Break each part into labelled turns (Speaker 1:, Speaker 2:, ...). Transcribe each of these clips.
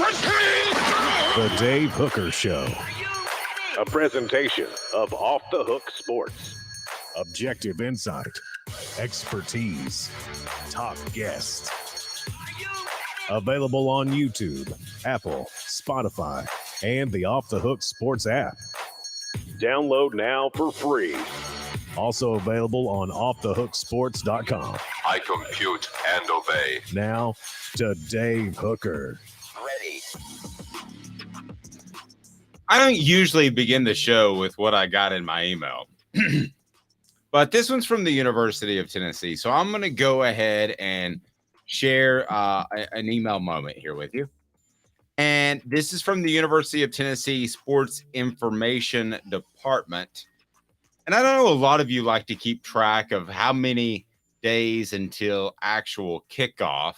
Speaker 1: The Dave Hooker Show. A presentation of Off the Hook Sports. Objective insight, expertise, top guests. Available on YouTube, Apple, Spotify, and the Off the Hook Sports app. Download now for free. Also available on offthehooksports.com.
Speaker 2: I compute and obey.
Speaker 1: Now to Dave Hooker.
Speaker 2: Ready.
Speaker 3: I don't usually begin the show with what I got in my email, but this one's from the University of Tennessee. So I'm going to go ahead and share an email moment here with you. And this is from the University of Tennessee Sports Information Department. And I know a lot of you like to keep track of how many days until actual kickoff.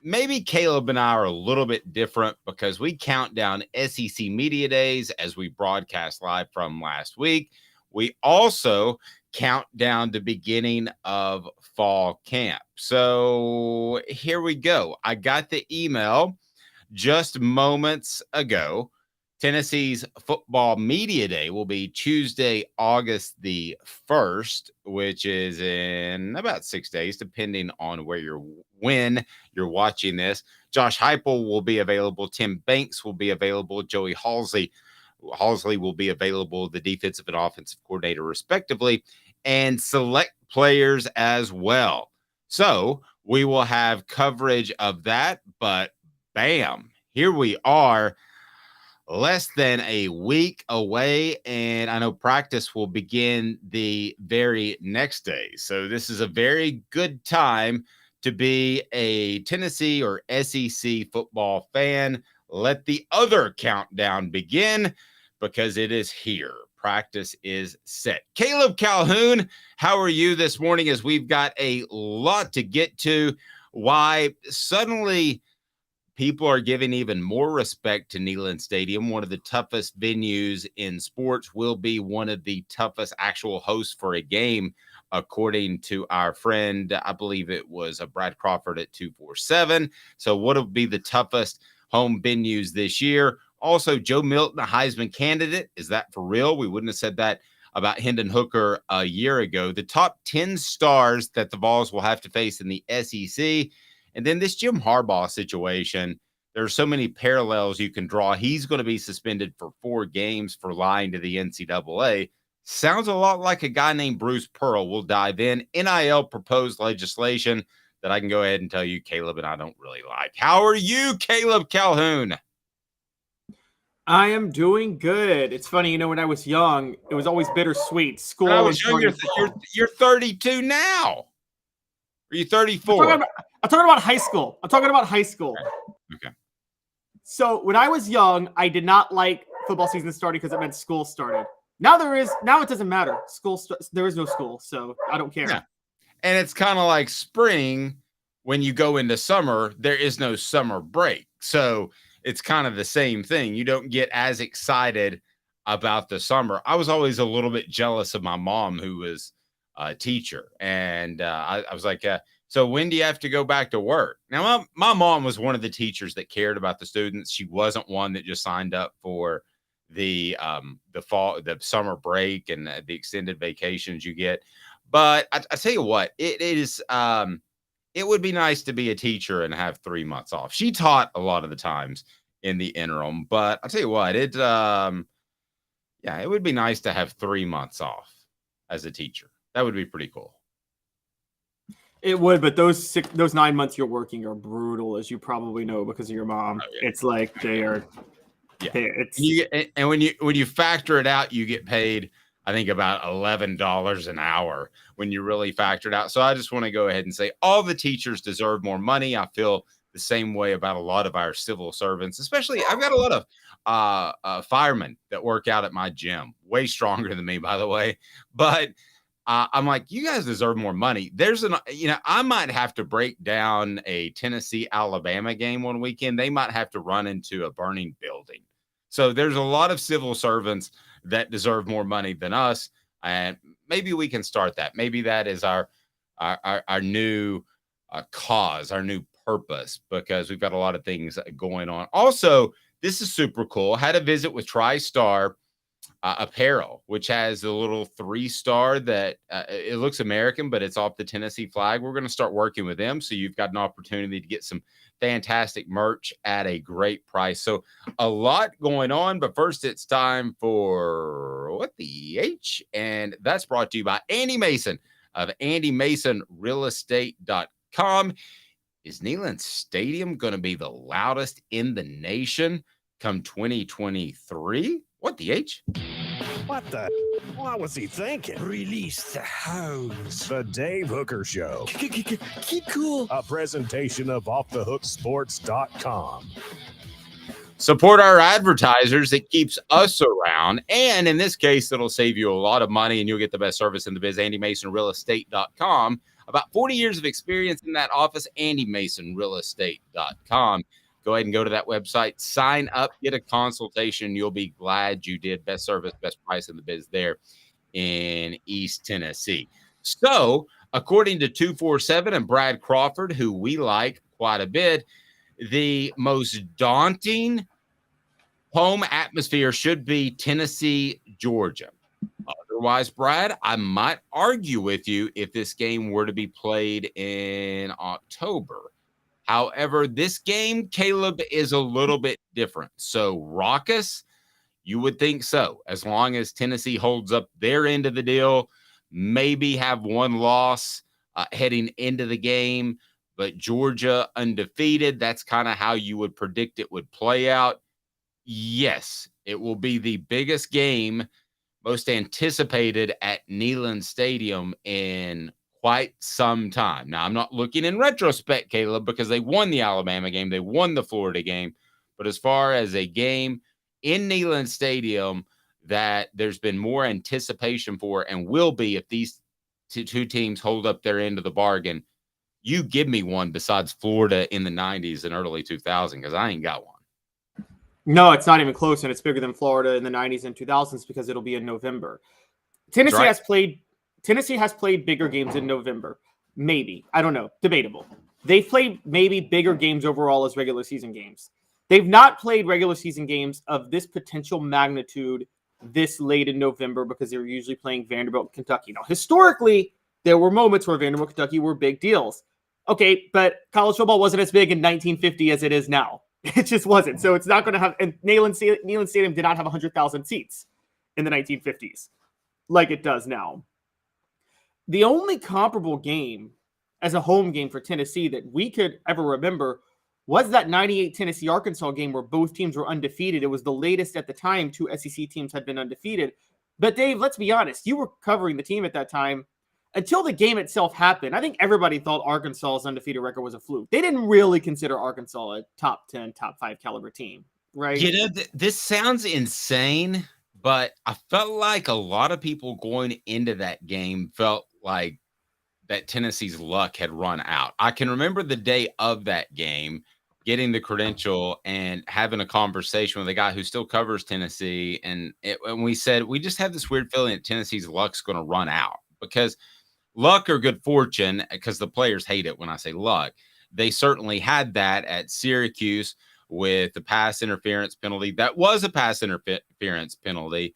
Speaker 3: Maybe Caleb and I are a little bit different because we count down SEC Media Days as we broadcast live from last week. We also count down the beginning of fall camp. So here we go. I got the email just moments ago. Tennessee's Football Media Day will be Tuesday, August the 1st, which is in about 6 days, depending on when you're watching this. Josh Heupel will be available. Tim Banks will be available. Joey Halzle will be available, the defensive and offensive coordinator, respectively, and select players as well. So we will have coverage of that, but bam, here we are. Less than a week away, and I know practice will begin the very next day. So this is a very good time to be a Tennessee or SEC football fan. Let the other countdown begin because it is here. Practice is set. Caleb Calhoun, how are you this morning as we've got a lot to get to? Why suddenly people are giving even more respect to Neyland Stadium. One of the toughest venues in sports, will be one of the toughest actual hosts for a game, according to our friend, I believe it was Brad Crawford at 247. So what will be the toughest home venues this year? Also, Joe Milton, a Heisman candidate. Is that for real? We wouldn't have said that about Hendon Hooker a year ago. The top 10 stars that the Vols will have to face in the SEC. And then this Jim Harbaugh situation, there are so many parallels you can draw. He's going to be suspended for 4 games for lying to the NCAA. Sounds a lot like a guy named Bruce Pearl. We'll dive in. NIL proposed legislation that I can go ahead and tell you Caleb and I don't really like. How are you, Caleb Calhoun?
Speaker 4: I am doing good. It's funny, when I was young, it was always bittersweet. School.
Speaker 3: When I was young, you're 32 now. Are you 34?
Speaker 4: I'm talking about high school.
Speaker 3: Okay.
Speaker 4: So when I was young, I did not like football season starting because it meant school started. Now it doesn't matter. There is no school, so I don't care.
Speaker 3: Yeah. And it's kind of like spring when you go into summer, there is no summer break. So it's kind of the same thing. You don't get as excited about the summer. I was always a little bit jealous of my mom, who was a teacher. And I was like, so when do you have to go back to work? Now, my mom was one of the teachers that cared about the students. She wasn't one that just signed up for the summer break and the extended vacations you get. But I tell you what, it would be nice to be a teacher and have 3 months off. She taught a lot of the times in the interim, but I tell you what, it would be nice to have 3 months off as a teacher. That would be pretty cool.
Speaker 4: It would, but those 9 months you're working are brutal, as you probably know because of your mom. Oh, yeah. It's like they are. Yeah.
Speaker 3: And when you factor it out, you get paid, I think, about $11 an hour when you really factor it out. So I just want to go ahead and say all the teachers deserve more money. I feel the same way about a lot of our civil servants, especially I've got a lot of firemen that work out at my gym, way stronger than me, by the way. But I'm like, you guys deserve more money. I might have to break down a Tennessee-Alabama game one weekend. They might have to run into a burning building. So there's a lot of civil servants that deserve more money than us. And maybe we can start that. Maybe that is our new cause, our new purpose because we've got a lot of things going on. Also, this is super cool. I had a visit with TriStar Apparel, which has a little 3-star that it looks American, but it's off the Tennessee flag. We're going to start working with them. So you've got an opportunity to get some fantastic merch at a great price. So a lot going on, but first it's time for What the H? And that's brought to you by Andy Mason of andymasonrealestate.com. Is Neyland Stadium going to be the loudest in the nation come 2023? What the H?
Speaker 1: What the? What was he thinking?
Speaker 5: Release the hounds.
Speaker 1: The Dave Hooker Show.
Speaker 5: Keep cool.
Speaker 1: A presentation of offthehooksports.com.
Speaker 3: Support our advertisers. It keeps us around. And in this case, it'll save you a lot of money and you'll get the best service in the biz. AndyMasonRealEstate.com. About 40 years of experience in that office. AndyMasonRealEstate.com. Go ahead and go to that website, sign up, get a consultation. You'll be glad you did. Best service, best price in the biz there in East Tennessee. So, according to 247 and Brad Crawford, who we like quite a bit, the most daunting home atmosphere should be Tennessee, Georgia. Otherwise, Brad, I might argue with you if this game were to be played in October. However, this game, Caleb, is a little bit different. So, raucous, you would think so. As long as Tennessee holds up their end of the deal, maybe have one loss heading into the game. But Georgia undefeated, that's kind of how you would predict it would play out. Yes, it will be the biggest game, most anticipated at Neyland Stadium in quite some time. Now, I'm not looking in retrospect, Caleb, because they won the Alabama game. They won the Florida game. But as far as a game in Neyland Stadium that there's been more anticipation for and will be if these two teams hold up their end of the bargain, you give me one besides Florida in the 90s and early 2000s because I ain't got one.
Speaker 4: No, it's not even close, and it's bigger than Florida in the 90s and 2000s because it'll be in November. Tennessee has played bigger games in November. Maybe. I don't know. Debatable. They've played maybe bigger games overall as regular season games. They've not played regular season games of this potential magnitude this late in November because they were usually playing Vanderbilt, Kentucky. Now, historically, there were moments where Vanderbilt, Kentucky were big deals. Okay, but college football wasn't as big in 1950 as it is now. It just wasn't. So it's not going to have – and Neyland Stadium did not have 100,000 seats in the 1950s like it does now. The only comparable game as a home game for Tennessee that we could ever remember was that 98 Tennessee-Arkansas game where both teams were undefeated. It was the latest at the time 2 SEC teams had been undefeated. But, Dave, let's be honest. You were covering the team at that time. Until the game itself happened, I think everybody thought Arkansas's undefeated record was a fluke. They didn't really consider Arkansas a top 10, top 5 caliber team, right?
Speaker 3: You know, this sounds insane, but I felt like a lot of people going into that game felt like that Tennessee's luck had run out. I can remember the day of that game, getting the credential and having a conversation with a guy who still covers Tennessee. And we said, we just have this weird feeling that Tennessee's luck's going to run out because luck or good fortune, because the players hate it when I say luck. They certainly had that at Syracuse with the pass interference penalty. That was a pass interference penalty.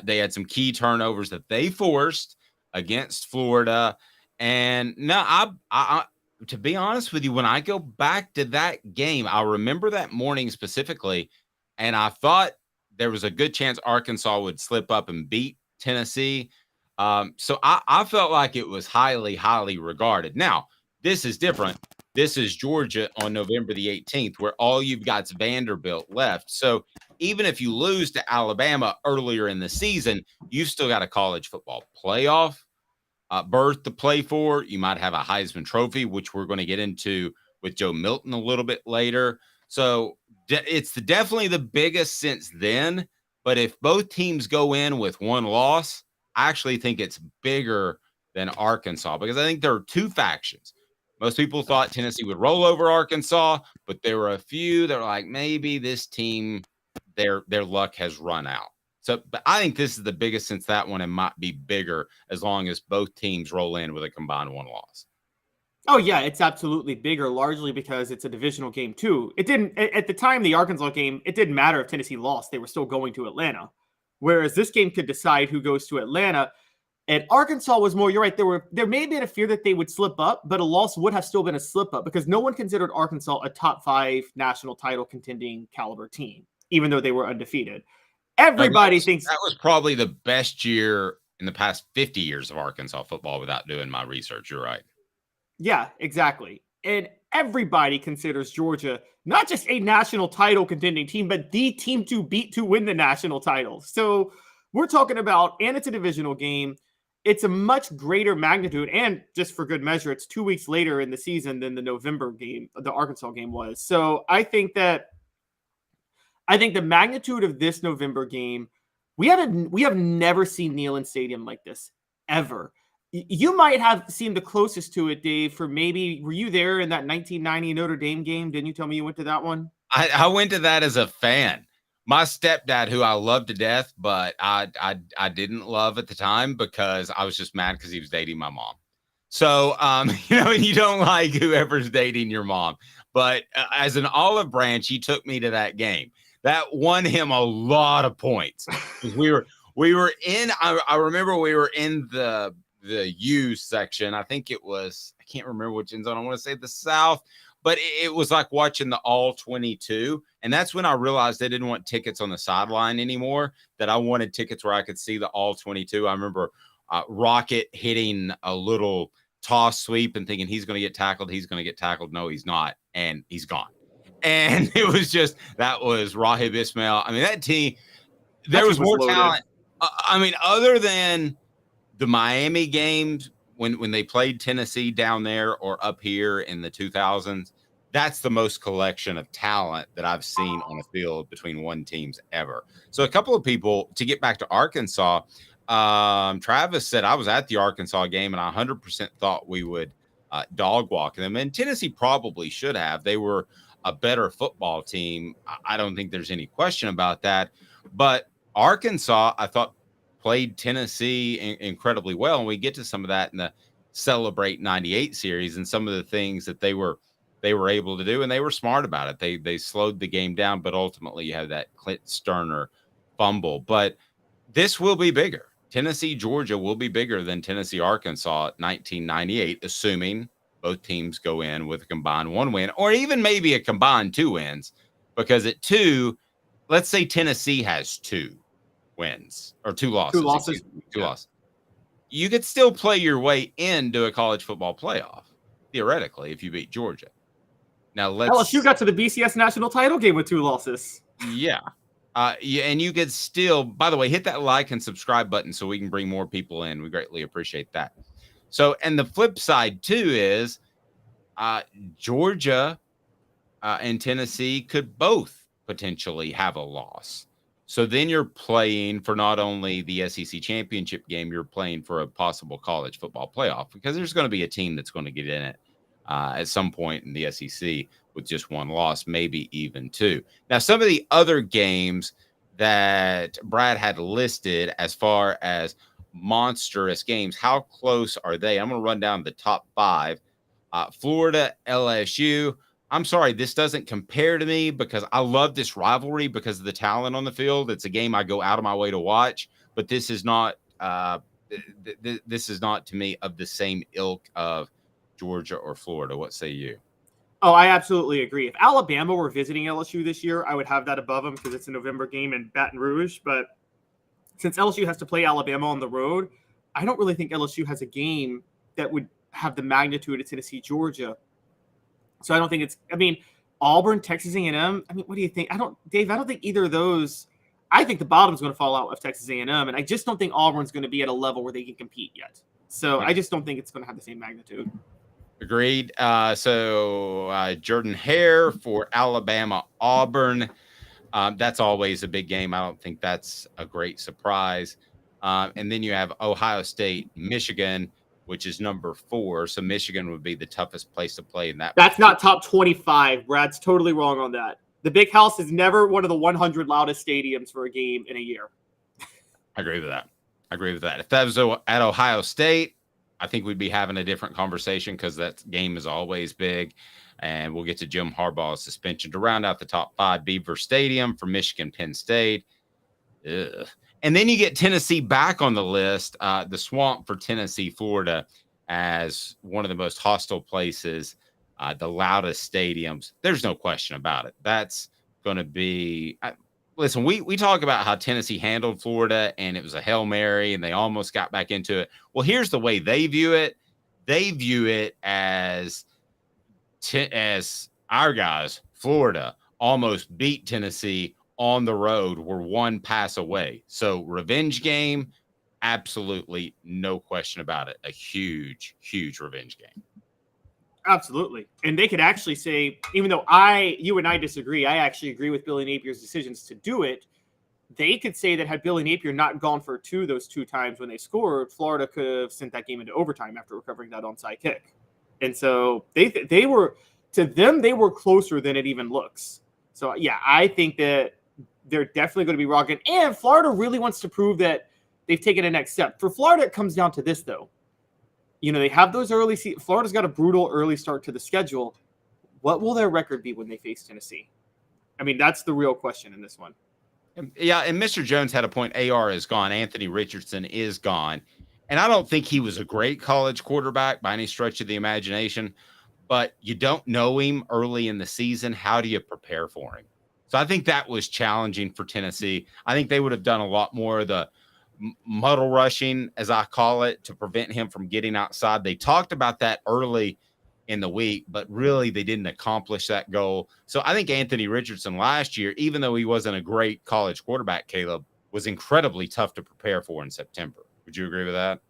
Speaker 3: They had some key turnovers that they forced against Florida. And no, I to be honest with you, when I go back to that game, I remember that morning specifically, and I thought there was a good chance Arkansas would slip up and beat Tennessee. So I felt like it was highly, highly regarded. Now, this is different. This is Georgia on November the 18th, where all you've got is Vanderbilt left. So even if you lose to Alabama earlier in the season, you've still got a college football playoff berth to play for. You might have a Heisman Trophy, which we're going to get into with Joe Milton a little bit later. So it's definitely the biggest since then. But if both teams go in with one loss, I actually think it's bigger than Arkansas because I think there are two factions. Most people thought Tennessee would roll over Arkansas, but there were a few that were like, maybe this team, their luck has run out. So, but I think this is the biggest since that one and might be bigger as long as both teams roll in with a combined one loss.
Speaker 4: Oh yeah, it's absolutely bigger, largely because it's a divisional game too. It didn't at the time the Arkansas game. It didn't matter if Tennessee lost; they were still going to Atlanta. Whereas this game could decide who goes to Atlanta. And Arkansas was more. You're right. There may have been a fear that they would slip up, but a loss would have still been a slip up because no one considered Arkansas a top 5 national title contending caliber team, even though they were undefeated. Everybody thinks
Speaker 3: that was probably the best year in the past 50 years of Arkansas football without doing my research. You're right.
Speaker 4: Yeah, exactly. And everybody considers Georgia not just a national title contending team, but the team to beat to win the national title. So we're talking about, and it's a divisional game. It's a much greater magnitude. And just for good measure, it's 2 weeks later in the season than the November game, the Arkansas game was. So I think the magnitude of this November game, we have never seen Neyland Stadium like this ever. You might have seen the closest to it, Dave, for maybe, were you there in that 1990 Notre Dame game? Didn't you tell me you went to that one?
Speaker 3: I went to that as a fan. My stepdad, who I love to death, but I didn't love at the time because I was just mad because he was dating my mom. So, you don't like whoever's dating your mom. But as an olive branch, he took me to that game. That won him a lot of points. We were in, I remember we were in the U section. I think it was, I can't remember which end zone. I want to say the South, but it was like watching the all 22. And that's when I realized they didn't want tickets on the sideline anymore, that I wanted tickets where I could see the all 22. I remember Rocket hitting a little toss sweep and thinking he's going to get tackled. He's going to get tackled. No, he's not. And he's gone. And it was just, that was Rahib Ismail. I mean, that team, there was more talent. Other than the Miami games, when they played Tennessee down there or up here in the 2000s, that's the most collection of talent that I've seen on a field between one teams ever. So a couple of people, to get back to Arkansas, Travis said, I was at the Arkansas game and I 100% thought we would dog walk them. And Tennessee probably should have. They were a better football team. I don't think there's any question about that. But Arkansas, I thought, played Tennessee incredibly well. And we get to some of that in the Celebrate 98 series and some of the things that they were able to do. And they were smart about it. They slowed the game down, but ultimately you have that Clint Sterner fumble. But this will be bigger. Tennessee, Georgia will be bigger than Tennessee, Arkansas 1998, assuming both teams go in with a combined 1 win, or even maybe a combined 2 wins, because at 2, let's say Tennessee has 2 wins or 2 losses.
Speaker 4: 2 losses.
Speaker 3: Two losses. You could still play your way into a college football playoff, theoretically, if you beat Georgia. Now
Speaker 4: LSU got to the BCS national title game with 2 losses.
Speaker 3: Yeah. And you could still, by the way, hit that like and subscribe button so we can bring more people in. We greatly appreciate that. So, and the flip side too is Georgia and Tennessee could both potentially have a loss. So then you're playing for not only the SEC championship game, you're playing for a possible college football playoff, because there's going to be a team that's going to get in it at some point in the SEC with just 1 loss, maybe even 2. Now, some of the other games that Brad had listed as far as monstrous games, how close are they? I'm going to run down the top 5. Florida, LSU. I'm sorry, this doesn't compare to me because I love this rivalry because of the talent on the field. It's a game I go out of my way to watch, but this is not this is not to me of the same ilk of Georgia or Florida. What say you?
Speaker 4: Oh, I absolutely agree. If Alabama were visiting LSU this year, I would have that above them because it's a November game in Baton Rouge. But since LSU has to play Alabama on the road, I don't really think LSU has a game that would have the magnitude of Tennessee, Georgia. So I don't think Auburn, Texas A&M. What do you think? Dave, I don't think either of those. I think the bottom's going to fall out of Texas A&M, and I just don't think Auburn's going to be at a level where they can compete yet. So I just don't think it's going to have the same magnitude.
Speaker 3: Agreed. So Jordan Hare for Alabama, Auburn. That's always a big game. I don't think that's a great surprise. And then you have Ohio State, Michigan, which is number 4. So Michigan would be the toughest place to play in that.
Speaker 4: That's not top 25. Brad's totally wrong on that. The Big House is never one of the 100 loudest stadiums for a game in a year.
Speaker 3: I agree with that. If that was at Ohio State, I think we'd be having a different conversation because that game is always big. And we'll get to Jim Harbaugh's suspension to round out the top 5. Beaver Stadium for Michigan, Penn State. Ugh. And then you get Tennessee back on the list, the Swamp for Tennessee, Florida, as one of the most hostile places, the loudest stadiums. There's no question about it. That's going to be listen, we talk about how Tennessee handled Florida and it was a Hail Mary and they almost got back into it. Well, here's the way they view it. They view it as our guys, Florida, almost beat Tennessee on the road. We're one pass away. So revenge game, absolutely no question about it. A huge, huge revenge game.
Speaker 4: Absolutely. And they could actually say, even though you and I disagree, I actually agree with Billy Napier's decisions to do it. They could say that had Billy Napier not gone for those two times when they scored, Florida could have sent that game into overtime after recovering that onside kick. And so they were, to them, they were closer than it even looks. So, yeah, I think that they're definitely going to be rocking. And Florida really wants to prove that they've taken a next step. For Florida, it comes down to this, though. They have those early – Florida's got a brutal early start to the schedule. What will their record be when they face Tennessee? I mean, that's the real question in this one.
Speaker 3: Yeah, and Mr. Jones had a point. AR is gone. Anthony Richardson is gone. And I don't think he was a great college quarterback by any stretch of the imagination, but you don't know him early in the season. How do you prepare for him? So I think that was challenging for Tennessee. I think they would have done a lot more of the muddle rushing, as I call it, to prevent him from getting outside. They talked about that early in the week, but really they didn't accomplish that goal. So I think Anthony Richardson last year, even though he wasn't a great college quarterback, Caleb, was incredibly tough to prepare for in September. Would you agree with that?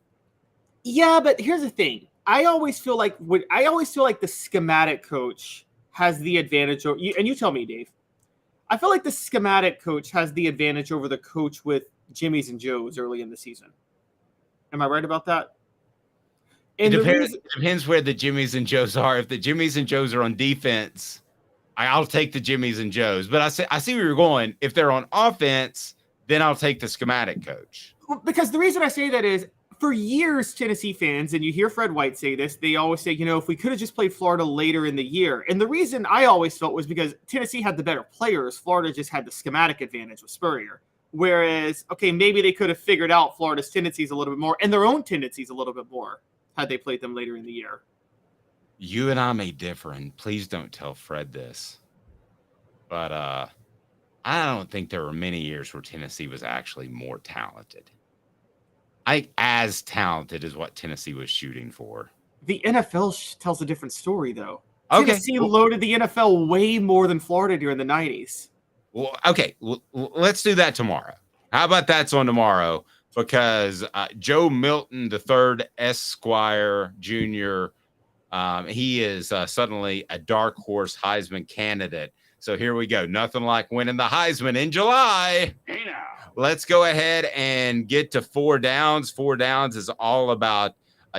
Speaker 4: Yeah, but here's the thing. I always feel like the schematic coach has the advantage over you, and you tell me, Dave. I feel like the schematic coach has the advantage over the coach with Jimmy's and Joe's early in the season. Am I right about that? And
Speaker 3: it depends where the Jimmy's and Joe's are. If the Jimmy's and Joe's are on defense, I'll take the Jimmy's and Joe's. But I see where you're going. If they're on offense, then I'll take the schematic coach.
Speaker 4: Because the reason I say that is, for years, Tennessee fans, and you hear Fred White say this, they always say, if we could have just played Florida later in the year. And the reason I always felt was because Tennessee had the better players. Florida just had the schematic advantage with Spurrier. Whereas, okay, maybe they could have figured out Florida's tendencies a little bit more and their own tendencies a little bit more had they played them later in the year.
Speaker 3: You and I may differ, and please don't tell Fred this. But I don't think there were many years where Tennessee was actually more talented. As talented as what Tennessee was shooting for.
Speaker 4: The NFL tells a different story, though.
Speaker 3: Okay.
Speaker 4: Tennessee loaded the NFL way more than Florida during the 90s.
Speaker 3: Well, okay, let's do that tomorrow. How about that's on tomorrow? Because Joe Milton III, Esquire Jr., he is suddenly a dark horse Heisman candidate. So here we go. Nothing like winning the Heisman in July. Hey now. Let's go ahead and get to 4 downs. 4 downs is all about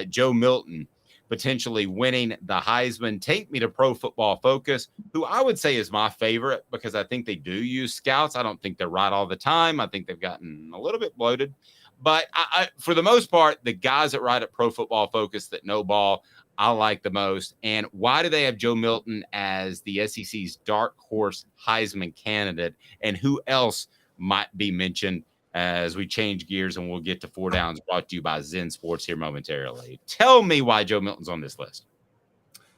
Speaker 3: Joe Milton potentially winning the Heisman. Take me to Pro Football Focus, who I would say is my favorite because I think they do use scouts. I don't think they're right all the time. I think they've gotten a little bit bloated. But I, for the most part, the guys that write at Pro Football Focus that know ball, I like the most. And why do they have Joe Milton as the SEC's dark horse Heisman candidate? And who else might be mentioned as we change gears, and we'll get to 4 downs, brought to you by Zen Sports here momentarily. Tell me why Joe Milton's on this list.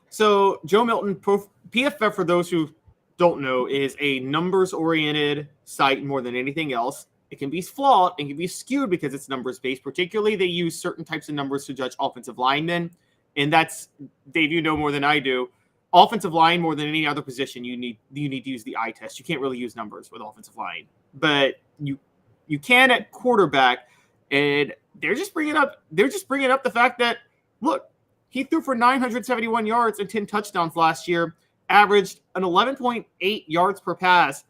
Speaker 4: So Joe Milton, PFF, for those who don't know, is a numbers-oriented site more than anything else. It can be flawed and can be skewed because it's numbers-based. Particularly, they use certain types of numbers to judge offensive linemen. And that's, Dave, you know more than I do. Offensive line, more than any other position, you need to use the eye test. You can't really use numbers with offensive line. But you can at quarterback, and they're just bringing up the fact that, look, he threw for 971 yards and 10 touchdowns last year, averaged an 11.8 yards per pass,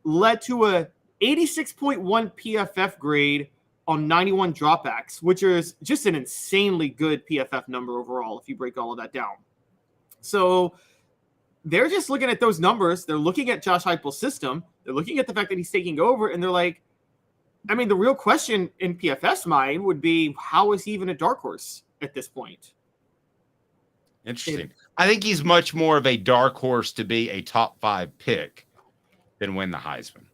Speaker 4: led to a 86.1 PFF grade on 91 dropbacks, which is just an insanely good PFF number overall if you break all of that down. So they're just looking at those numbers. They're looking at Josh Heupel's system. They're looking at the fact that he's taking over, and they're like, I mean, the real question in PFF's mind would be, how is he even a dark horse? at this point.
Speaker 3: Interesting. I think he's much more of a dark horse to be a top 5 pick than win the Heisman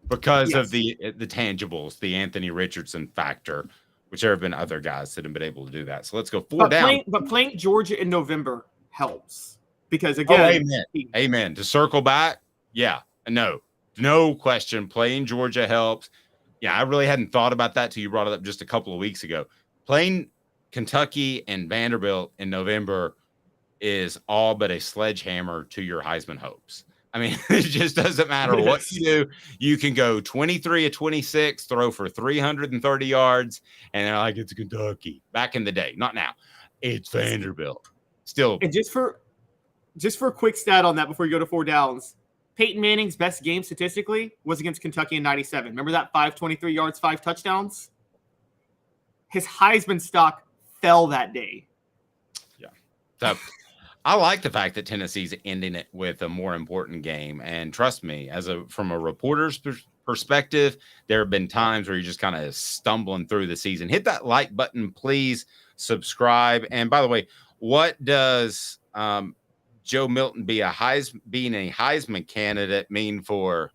Speaker 3: because of the tangibles, the Anthony Richardson factor, which there have been other guys that have been able to do that. So let's go 4 down.
Speaker 4: But playing Georgia in November helps because, again,
Speaker 3: amen. To circle back, no question. Playing Georgia helps. Yeah, I really hadn't thought about that till you brought it up just a couple of weeks ago. Playing Kentucky and Vanderbilt in November is all but a sledgehammer to your Heisman hopes. I mean, it just doesn't matter what you do. You can go 23 of 26, throw for 330 yards, and they're like, it's Kentucky. Back in the day, not now. It's Vanderbilt. Still.
Speaker 4: And just for a quick stat on that before you go to 4 downs, Peyton Manning's best game statistically was against Kentucky in 97. Remember that 523 yards, 5 touchdowns? His Heisman stock fell that day.
Speaker 3: Yeah. So I like the fact that Tennessee's ending it with a more important game. And trust me, from a reporter's perspective, there have been times where you're just kind of stumbling through the season. Hit that like button, please. Subscribe. And by the way, what does Joe Milton being a Heisman candidate mean for?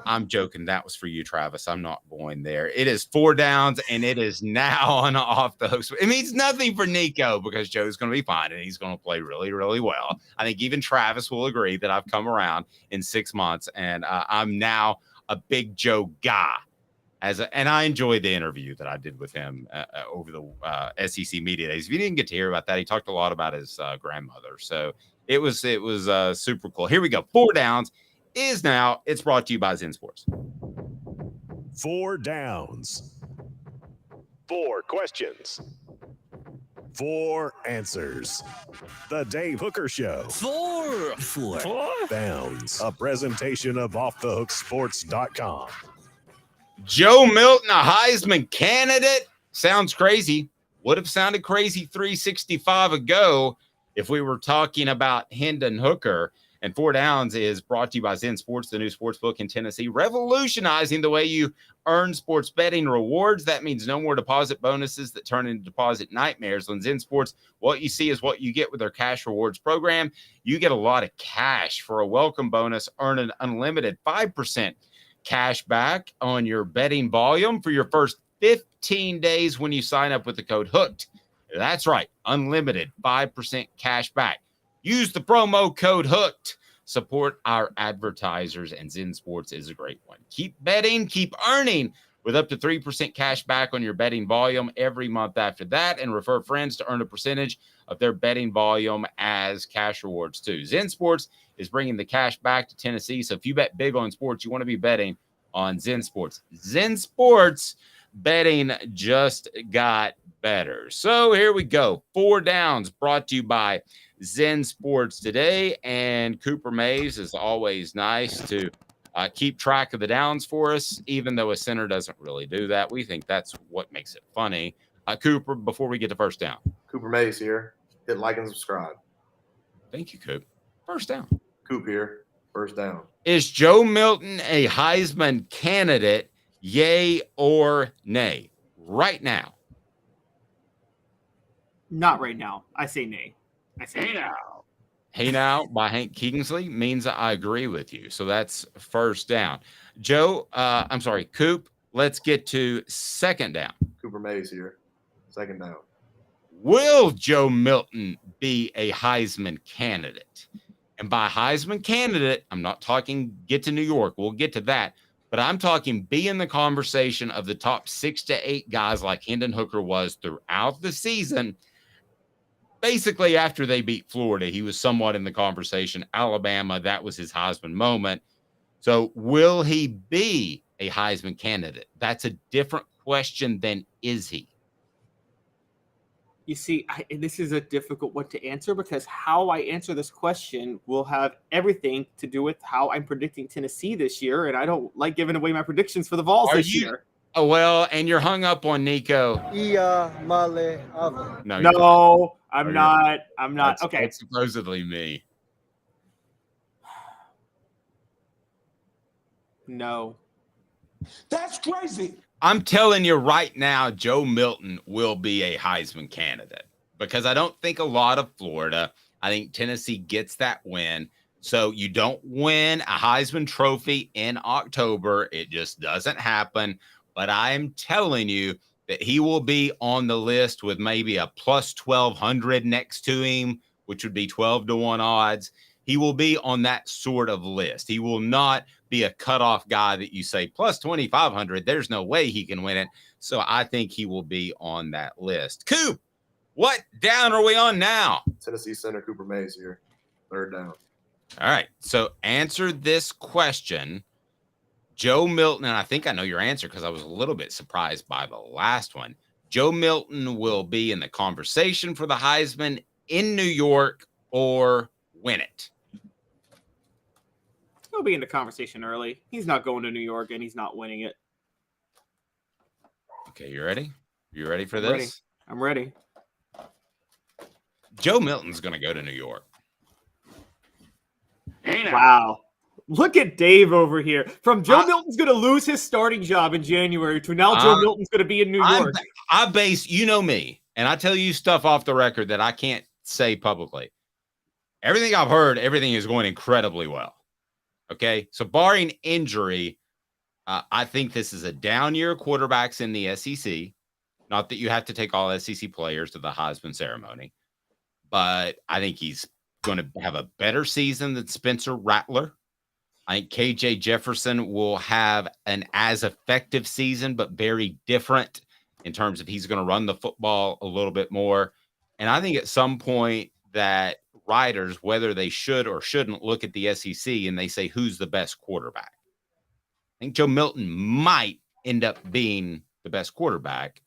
Speaker 3: I'm joking. That was for you, Travis. I'm not going there. It is 4 downs, and it is now on Off the Hook. It means nothing for Nico because Joe's going to be fine, and he's going to play really, really well. I think even Travis will agree that I've come around in 6 months, and I'm now a big Joe guy. And I enjoyed the interview that I did with him over the SEC Media Days. If you didn't get to hear about that, he talked a lot about his grandmother. So it was super cool. Here we go. 4 downs it's brought to you by Zen Sports.
Speaker 1: 4 downs. 4 questions. 4 answers. The Dave Hooker Show.
Speaker 5: 4
Speaker 1: downs. A presentation of offthehooksports.com.
Speaker 3: Joe Milton, a Heisman candidate. Sounds crazy. Would have sounded crazy 365 ago if we were talking about Hendon Hooker. And 4 downs is brought to you by Zen Sports, the new sports book in Tennessee, revolutionizing the way you earn sports betting rewards. That means no more deposit bonuses that turn into deposit nightmares. On Zen Sports, what you see is what you get with their cash rewards program. You get a lot of cash for a welcome bonus, earn an unlimited 5% cash back on your betting volume for your first 15 days when you sign up with the code HOOKED. That's right, unlimited 5% cash back. Use the promo code HOOKED. Support our advertisers, and Zen Sports is a great one. Keep betting, keep earning with up to 3% cash back on your betting volume every month after that, and refer friends to earn a percentage of their betting volume as cash rewards too. Zen Sports is bringing the cash back to Tennessee, so if you bet big on sports, you want to be betting on Zen Sports. Zen Sports betting just got better. So here we go. 4 downs brought to you by Zen Sports today, and Cooper Mays is always nice to keep track of the downs for us, even though a center doesn't really do that. We think that's what makes it funny. Cooper, before we get to first down.
Speaker 6: Cooper Mays here. Hit like and subscribe.
Speaker 3: Thank you, Coop. First down.
Speaker 6: Coop here. First down.
Speaker 3: Is Joe Milton a Heisman candidate, yay or nay? Right now.
Speaker 4: Not right now. I say nay.
Speaker 3: Hey Now by Hank Kingsley means I agree with you. So that's first down. Joe, Coop, let's get to second down.
Speaker 6: Cooper Mays here. Second down.
Speaker 3: Will Joe Milton be a Heisman candidate? And by Heisman candidate, I'm not talking get to New York. We'll get to that. But I'm talking be in the conversation of the top 6 to 8 guys like Hendon Hooker was throughout the season. Basically, after they beat Florida, he was somewhat in the conversation. Alabama, that was his Heisman moment. So will he be a Heisman candidate? That's a different question than is he?
Speaker 4: You see, this is a difficult one to answer because how I answer this question will have everything to do with how I'm predicting Tennessee this year, and I don't like giving away my predictions for the Vols this year.
Speaker 3: Oh, well, and you're hung up on Nico.
Speaker 4: No, I'm not. Okay.
Speaker 3: It's supposedly me.
Speaker 4: No.
Speaker 5: That's crazy.
Speaker 3: I'm telling you right now, Joe Milton will be a Heisman candidate because I don't think a lot of Florida. I think Tennessee gets that win. So you don't win a Heisman Trophy in October. It just doesn't happen. But I'm telling you that he will be on the list with maybe a plus 1,200 next to him, which would be 12-1 odds. He will be on that sort of list. He will not be a cutoff guy that you say plus 2,500. There's no way he can win it. So I think he will be on that list. Coop, what down are we on now?
Speaker 6: Tennessee center Cooper Mays here. Third down.
Speaker 3: All right. So answer this question. Joe Milton, and I think I know your answer because I was a little bit surprised by the last one. Joe Milton will be in the conversation for the Heisman in New York or win it.
Speaker 4: He'll be in the conversation early. He's not going to New York, and he's not winning it.
Speaker 3: Okay, you ready? You ready for this?
Speaker 4: I'm ready.
Speaker 3: Joe Milton's going to go to New York.
Speaker 4: Wow. Look at Dave over here. From Joe Milton's going to lose his starting job in January to now Joe Milton's going to be in New York.
Speaker 3: I base, you know me, and I tell you stuff off the record that I can't say publicly. Everything I've heard, everything is going incredibly well. Okay, so barring injury, I think this is a down year of quarterbacks in the SEC. Not that you have to take all SEC players to the Heisman ceremony, but I think he's going to have a better season than Spencer Rattler. I think KJ Jefferson will have an as effective season, but very different in terms of he's going to run the football a little bit more. And I think at some point that writers, whether they should or shouldn't, look at the SEC and they say, who's the best quarterback? I think Joe Milton might end up being the best quarterback.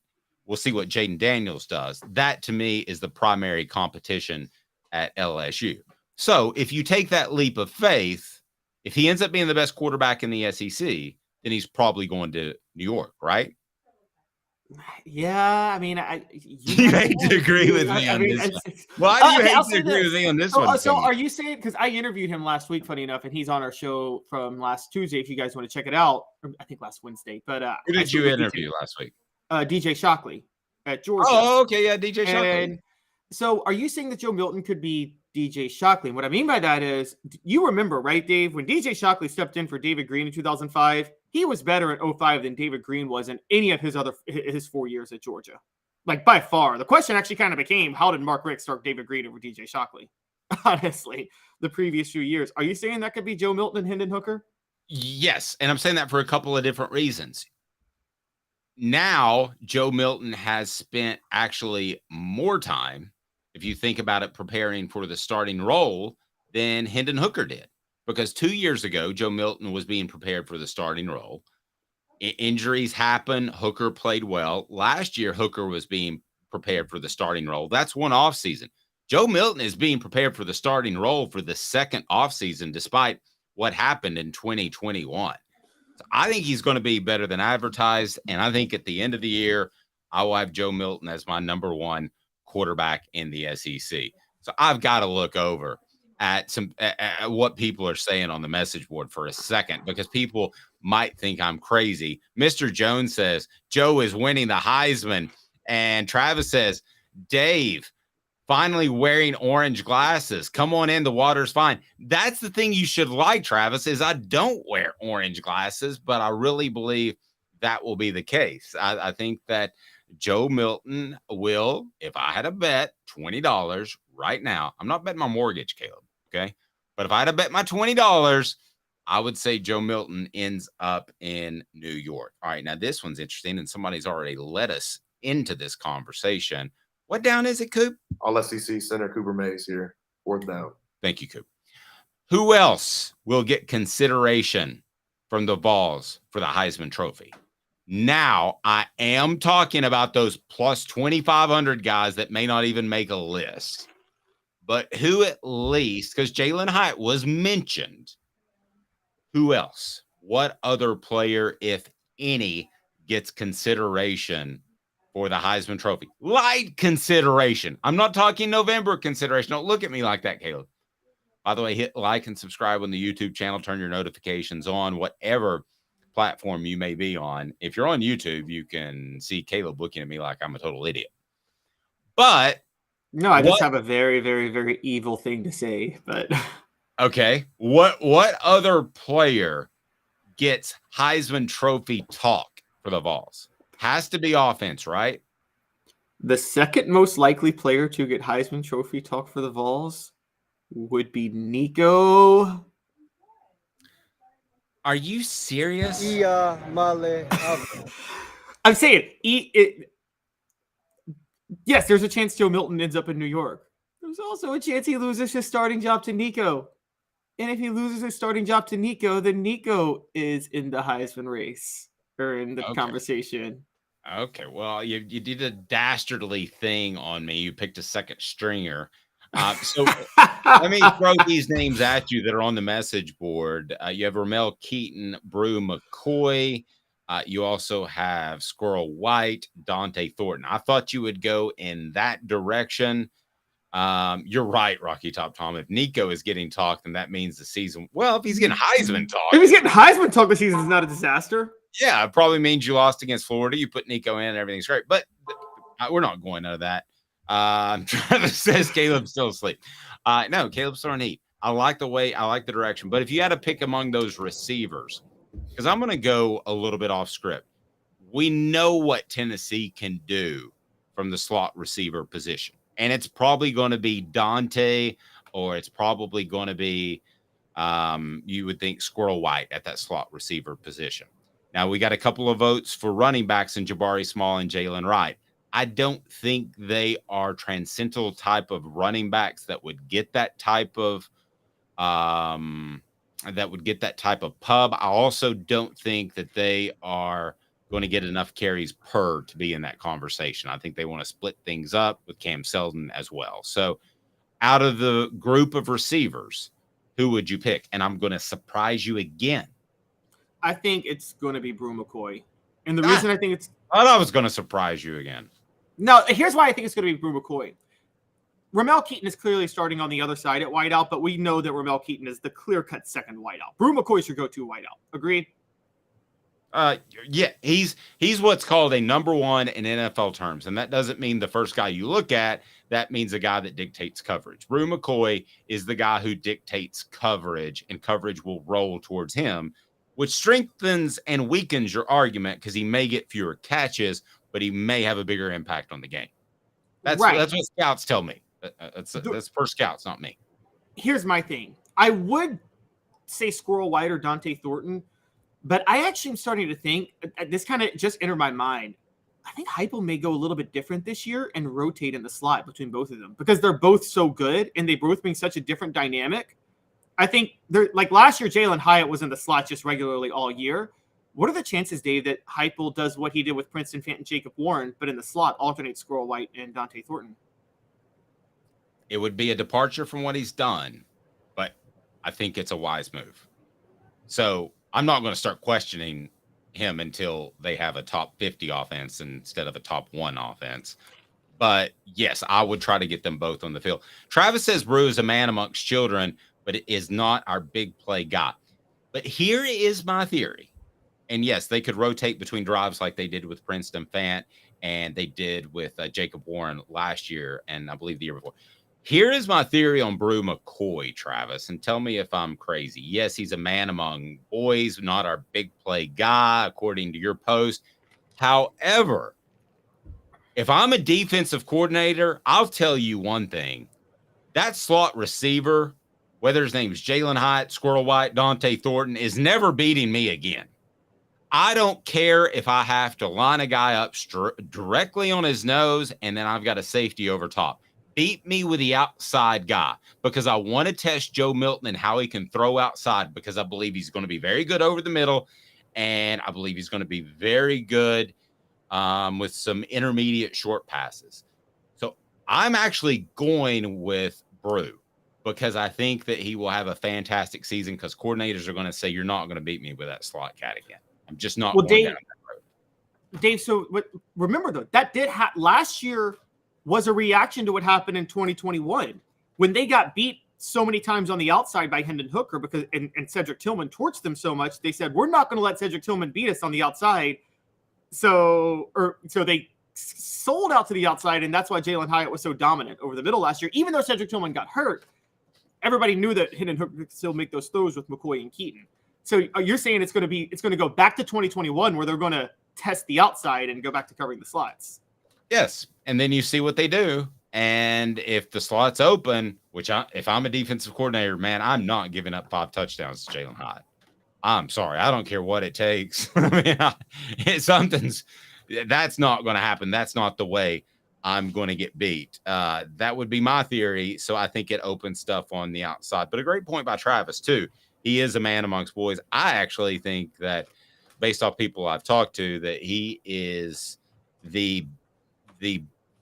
Speaker 3: We'll see what Jaden Daniels does. That, to me, is the primary competition at LSU. So if you take that leap of faith, if he ends up being the best quarterback in the SEC, then he's probably going to New York, right?
Speaker 4: Yeah, I mean,
Speaker 3: you hate to agree with me on this one. Why do you hate to agree with me on this one?
Speaker 4: So are you saying, because I interviewed him last week, funny enough, and he's on our show from last Tuesday, if you guys want to check it out, or I think last Wednesday. But
Speaker 3: who did you interview last week?
Speaker 4: DJ Shockley at Georgia.
Speaker 3: Oh, okay, yeah, DJ Shockley.
Speaker 4: And so are you saying that Joe Milton could be DJ Shockley? And what I mean by that is, you remember, right, Dave, when DJ Shockley stepped in for David Green in 2005, he was better in 2005 than David Green was in any of his 4 years at Georgia. Like, by far. The question actually kind of became, how did Mark Richt start David Green over DJ Shockley? Honestly, the previous few years. Are you saying that could be Joe Milton and Hendon Hooker?
Speaker 3: Yes, and I'm saying that for a couple of different reasons. Now, Joe Milton has spent actually more time, if you think about it, preparing for the starting role than Hendon Hooker did. Because 2 years ago, Joe Milton was being prepared for the starting role. Injuries happen. Hooker played well. Last year, Hooker was being prepared for the starting role. That's one offseason. Joe Milton is being prepared for the starting role for the second offseason, despite what happened in 2021. So I think he's going to be better than advertised. And I think at the end of the year, I will have Joe Milton as my number one quarterback in the SEC. So I've got to look over at what people are saying on the message board for a second, because people might think I'm crazy. Mr. Jones says Joe is winning the Heisman, and Travis says, Dave, finally wearing orange glasses. Come on in, the water's fine. That's the thing you should like, Travis, is I don't wear orange glasses, but I really believe that will be the case. I think that Joe Milton will, if I had to bet $20 right now, I'm not betting my mortgage, Caleb, okay? But if I had to bet my $20, I would say Joe Milton ends up in New York. All right, now this one's interesting, and somebody's already led us into this conversation. What down is it, Coop?
Speaker 6: All SEC center Cooper Mays here. Fourth down.
Speaker 3: Thank you, Coop. Who else will get consideration from the Vols for the Heisman Trophy? Now, I am talking about those plus 2,500 guys that may not even make a list. But who at least, because Jalen Hyatt was mentioned, who else? What other player, if any, gets consideration for the Heisman Trophy? Light consideration. I'm not talking November consideration. Don't look at me like that, Caleb. By the way, hit like and subscribe on the YouTube channel. Turn your notifications on, whatever platform you may be on. If you're on YouTube, you can see Caleb looking at me like I'm a total idiot. But
Speaker 4: no, I just have a very, very, very evil thing to say. But
Speaker 3: okay, what other player gets Heisman Trophy talk for the Vols? Has to be offense, right?
Speaker 4: The second most likely player to get Heisman Trophy talk for the Vols would be Nico.
Speaker 3: Are you serious?
Speaker 4: I'm saying yes, there's a chance Joe Milton ends up in New York. There's also a chance he loses his starting job to Nico. And if he loses his starting job to Nico, then Nico is in the Heisman race or in the conversation.
Speaker 3: Okay, well, you did a dastardly thing on me. You picked a second stringer. So let me throw these names at you that are on the message board. You have Ramel Keaton, Brew McCoy. You also have Squirrel White, Dante Thornton. I thought you would go in that direction. You're right, Rocky Top Tom. If Nico is getting talk, then that means the season. Well, if he's getting Heisman talk,
Speaker 4: if he's getting Heisman talk, the season's not a disaster.
Speaker 3: Yeah, it probably means you lost against Florida. You put Nico in, and everything's great. But we're not going out of that. Travis says Caleb's still asleep. No, Caleb's throwing heat. I like the direction. But if you had to pick among those receivers, because I'm going to go a little bit off script. We know what Tennessee can do from the slot receiver position. And it's probably going to be Dante, or it's probably going to be, you would think, Squirrel White at that slot receiver position. Now, we got a couple of votes for running backs in Jabari Small and Jalen Wright. I don't think they are transcendental type of running backs that would get that type of pub. I also don't think that they are going to get enough carries per to be in that conversation. I think they want to split things up with Cam Selden as well. So out of the group of receivers, who would you pick? And I'm going to surprise you again.
Speaker 4: I think it's going to be Brew McCoy. And the reason I think it's...
Speaker 3: I thought I was going to surprise you again.
Speaker 4: No, here's why I think it's going to be Brew McCoy. Ramel Keaton is clearly starting on the other side at wideout, but we know that Ramel Keaton is the clear-cut second wideout. Brew McCoy is your go-to wideout. Agreed?
Speaker 3: Yeah, he's what's called a number one in NFL terms, and that doesn't mean the first guy you look at. That means a guy that dictates coverage. Brew McCoy is the guy who dictates coverage, and coverage will roll towards him, which strengthens and weakens your argument because he may get fewer catches, but he may have a bigger impact on the game. That's right. That's what scouts tell me. That's for scouts, not me.
Speaker 4: Here's my thing. I would say Squirrel White or Dante Thornton, but I actually am starting to think, this kind of just entered my mind, I think Heupel may go a little bit different this year and rotate in the slot between both of them because they're both so good and they both bring such a different dynamic. I think they're like last year, Jalen Hyatt was in the slot just regularly all year. What are the chances, Dave, that Heupel does what he did with Princeton Fant and Jacob Warren, but in the slot alternates Squirrel White and Dante Thornton?
Speaker 3: It would be a departure from what he's done, but I think it's a wise move. So I'm not going to start questioning him until they have a top 50 offense instead of a top 1 offense. But yes, I would try to get them both on the field. Travis says Brew is a man amongst children, but it is not our big play guy. But here is my theory. And yes, they could rotate between drives like they did with Princeton Fant and they did with Jacob Warren last year and I believe the year before. Here is my theory on Brew McCoy, Travis, and tell me if I'm crazy. Yes, he's a man among boys, not our big play guy, according to your post. However, if I'm a defensive coordinator, I'll tell you one thing. That slot receiver, whether his name is Jalen Hyatt, Squirrel White, Dante Thornton, is never beating me again. I don't care if I have to line a guy up directly on his nose and then I've got a safety over top. Beat me with the outside guy because I want to test Joe Milton and how he can throw outside because I believe he's going to be very good over the middle and I believe he's going to be very good with some intermediate short passes. So I'm actually going with Brew because I think that he will have a fantastic season because coordinators are going to say, you're not going to beat me with that slot cat again. I'm just not going down that road.
Speaker 4: Dave, so remember, though, that did last year was a reaction to what happened in 2021 when they got beat so many times on the outside by Hendon Hooker because and Cedric Tillman torched them so much, they said, we're not going to let Cedric Tillman beat us on the outside. So they sold out to the outside, and that's why Jalen Hyatt was so dominant over the middle last year. Even though Cedric Tillman got hurt, everybody knew that Hendon Hooker could still make those throws with McCoy and Keaton. So you're saying it's going to go back to 2021 where they're going to test the outside and go back to covering the slots.
Speaker 3: Yes, and then you see what they do. And if the slot's open, if I'm a defensive coordinator, man, I'm not giving up 5 touchdowns to Jalen Hyatt. I'm sorry. I don't care what it takes. I mean, that's not going to happen. That's not the way I'm going to get beat. That would be my theory. So I think it opens stuff on the outside. But a great point by Travis, too. He is a man amongst boys. I actually think that based off people I've talked to, that he is the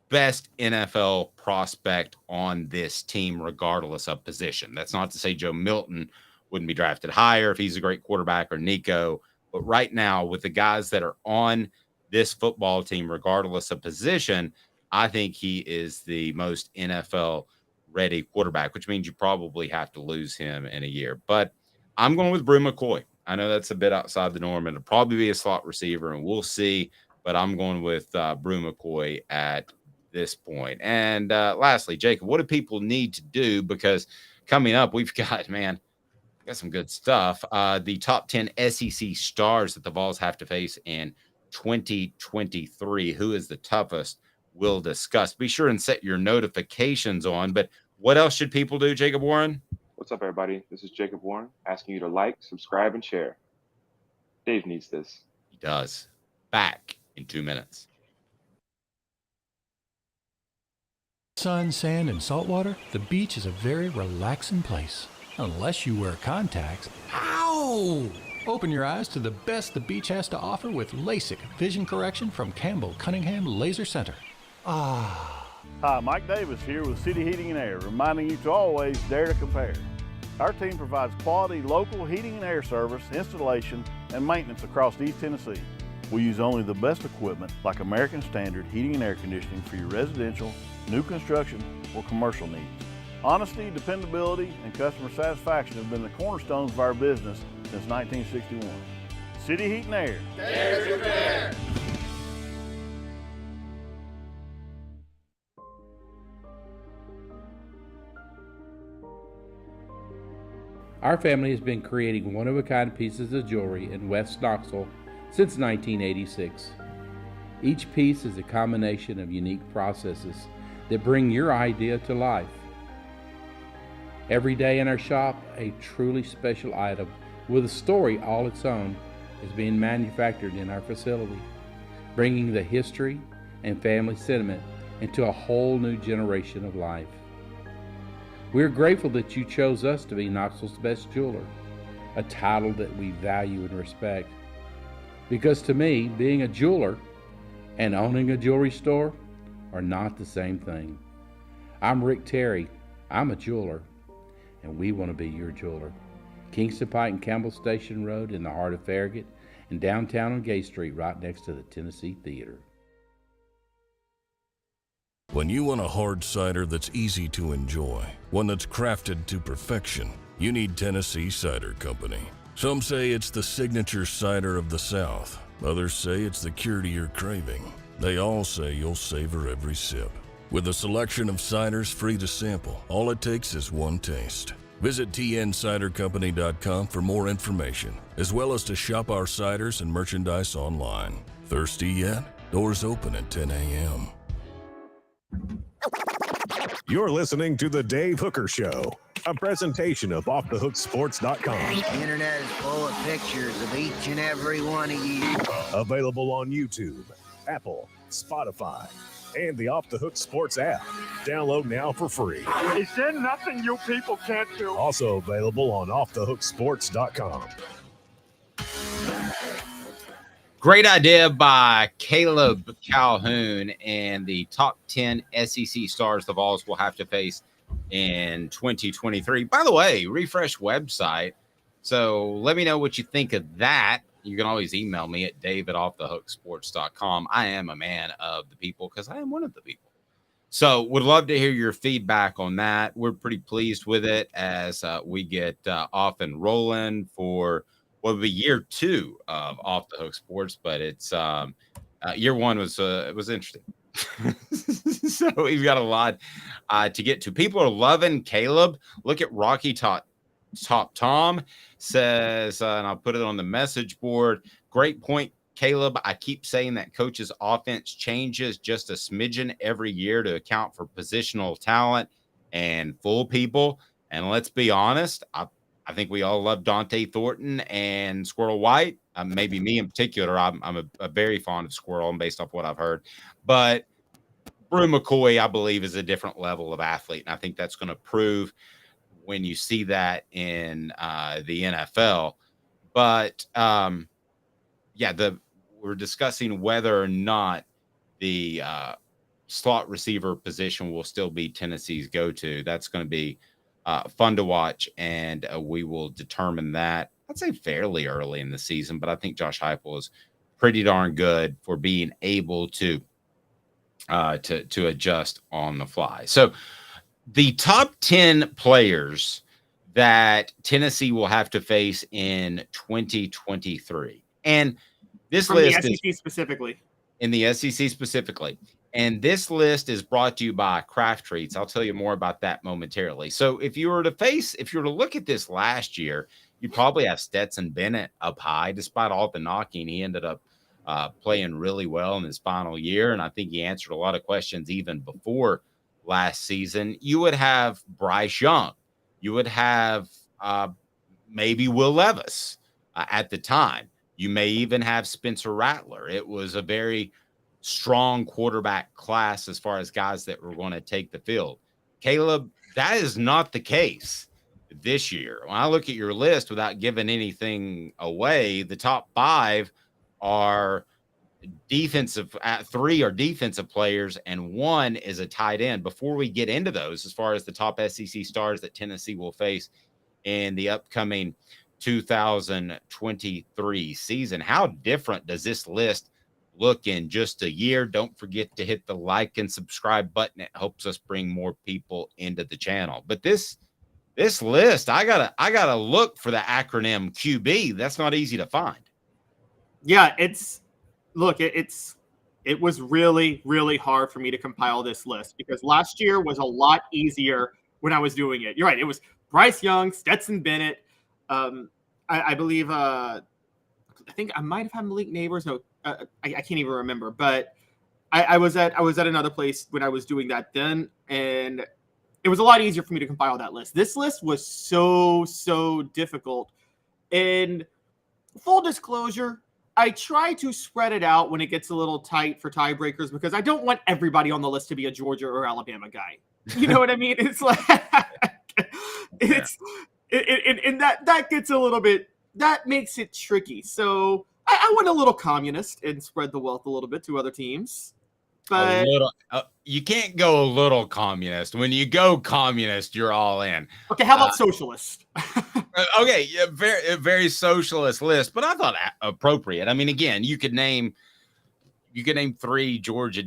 Speaker 3: best NFL prospect on this team, regardless of position. That's not to say Joe Milton wouldn't be drafted higher if he's a great quarterback, or Nico. But right now, with the guys that are on this football team, regardless of position, I think he is the most NFL-ready quarterback, which means you probably have to lose him in a year. But I'm going with Brew McCoy. I know that's a bit outside the norm, and it'll probably be a slot receiver, and we'll see. But I'm going with Brew McCoy at this point. And lastly, Jacob, what do people need to do? Because coming up, we've got some good stuff. The top 10 SEC stars that the Vols have to face in 2023. Who is the toughest? We'll discuss. Be sure and set your notifications on. But what else should people do, Jacob Warren?
Speaker 7: What's up, everybody? This is Jacob Warren asking you to like, subscribe, and share. Dave needs this.
Speaker 3: He does. Back in 2 minutes.
Speaker 8: Sun, sand, and salt water, the beach is a very relaxing place. Unless you wear contacts. Ow! Open your eyes to the best the beach has to offer with LASIK vision correction from Campbell Cunningham Laser Center. Ah.
Speaker 9: Hi, Mike Davis here with City Heating and Air, reminding you to always dare to compare. Our team provides quality local heating and air service, installation, and maintenance across East Tennessee. We use only the best equipment like American Standard heating and air conditioning for your residential, new construction, or commercial needs. Honesty, dependability, and customer satisfaction have been the cornerstones of our business since 1961. City Heat and Air.
Speaker 10: Dare to compare.
Speaker 11: Our family has been creating one-of-a-kind pieces of jewelry in West Knoxville since 1986. Each piece is a combination of unique processes that bring your idea to life. Every day in our shop, a truly special item with a story all its own is being manufactured in our facility, bringing the history and family sentiment into a whole new generation of life. We're grateful that you chose us to be Knoxville's best jeweler, a title that we value and respect. Because to me, being a jeweler and owning a jewelry store are not the same thing. I'm Rick Terry. I'm a jeweler, and we want to be your jeweler. Kingston Pike and Campbell Station Road in the heart of Farragut, and downtown on Gay Street right next to the Tennessee Theater.
Speaker 12: When you want a hard cider that's easy to enjoy, one that's crafted to perfection, you need Tennessee Cider Company. Some say it's the signature cider of the South. Others say it's the cure to your craving. They all say you'll savor every sip. With a selection of ciders free to sample, all it takes is one taste. Visit tncidercompany.com for more information, as well as to shop our ciders and merchandise online. Thirsty yet? Doors open at 10 a.m.
Speaker 1: You're listening to The Dave Hooker Show, a presentation of OffTheHookSports.com.
Speaker 13: The internet is full of pictures of each and every one of you.
Speaker 1: Available on YouTube, Apple, Spotify, and the Off the Hook Sports app. Download now for free.
Speaker 14: Is there nothing you people can't do?
Speaker 1: Also available on OffTheHookSports.com.
Speaker 3: Great idea by Caleb Calhoun, and the top 10 SEC stars the Vols will have to face in 2023. By the way, refresh website. So let me know what you think of that. You can always email me at dave@offthehooksports.com. I am a man of the people because I am one of the people. So would love to hear your feedback on that. We're pretty pleased with it as we get off and rolling for what will be year 2 of Off the Hook Sports, but it's year 1 was interesting. So we've got a lot to get to. People are loving Caleb. Look at Rocky Top Tom says, and I'll put it on the message board. Great point, Caleb. I keep saying that coach's offense changes just a smidgen every year to account for positional talent and full people. And let's be honest, I think we all love Dante Thornton and Squirrel White. Maybe me in particular. I'm a very fond of Squirrel, and based off what I've heard. But Brew McCoy, I believe, is a different level of athlete, and I think that's going to prove when you see that in the NFL. But we're discussing whether or not the slot receiver position will still be Tennessee's go-to. That's going to be fun to watch, and we will determine that, I'd say, fairly early in the season. But I think Josh Heupel is pretty darn good for being able to adjust on the fly. So the top 10 players that Tennessee will have to face in 2023. And this
Speaker 4: from
Speaker 3: list
Speaker 4: the SEC
Speaker 3: is
Speaker 4: specifically.
Speaker 3: In the SEC specifically. And this list is brought to you by Craft Treats. I'll tell you more about that momentarily. So if you were to look at this last year, you'd probably have Stetson Bennett up high. Despite all the knocking, he ended up playing really well in his final year. And I think he answered a lot of questions even before last season. You would have Bryce Young. You would have maybe Will Levis at the time. You may even have Spencer Rattler. It was a very strong quarterback class as far as guys that were going to take the field. Caleb, that is not the case this year. When I look at your list, without giving anything away, the top 5 are defensive. 3 are defensive players, and 1 is a tight end. Before we get into those, as far as the top SEC stars that Tennessee will face in the upcoming 2023 season, how different does this list look in just a year? Don't forget to hit the like and subscribe button. It helps us bring more people into the channel. But this list, I gotta look for the acronym QB. That's not easy to find.
Speaker 4: Yeah, it was really, really hard for me to compile this list because last year was a lot easier when I was doing it. You're right. It was Bryce Young, Stetson Bennett. I believe, I think I might have had Malik Neighbors. No, I can't even remember, but I was at another place when I was doing that then. And it was a lot easier for me to compile that list. This list was so difficult. And full disclosure, I try to spread it out when it gets a little tight for tiebreakers because I don't want everybody on the list to be a Georgia or Alabama guy. You know what I mean? It's like and that gets a little bit, that makes it tricky. So I went a little communist and spread the wealth a little bit to other teams. But
Speaker 3: you can't go a little communist. When you go communist, you're all in.
Speaker 4: Okay, how about socialist?
Speaker 3: Okay, yeah, very socialist list, but I thought appropriate. I mean, again, you could name 3 Georgia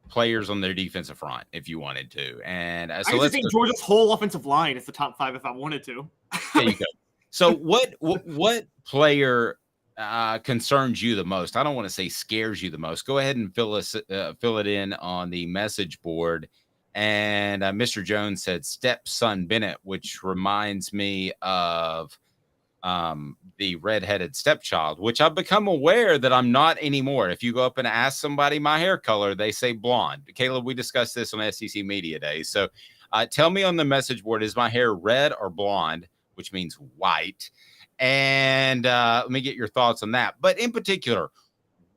Speaker 3: players on their defensive front if you wanted to, and so
Speaker 4: let's think Georgia's whole offensive line is the top 5 if I wanted to.
Speaker 3: There you go. So what player concerns you the most? I don't want to say scares you the most. Go ahead and fill it in on the message board. And Mr. Jones said stepson Bennett, which reminds me of the redheaded stepchild, which I've become aware that I'm not anymore. If you go up and ask somebody my hair color, they say blonde. Caleb, we discussed this on SEC Media Day. So tell me on the message board, is my hair red or blonde, which means white? And let me get your thoughts on that. But in particular,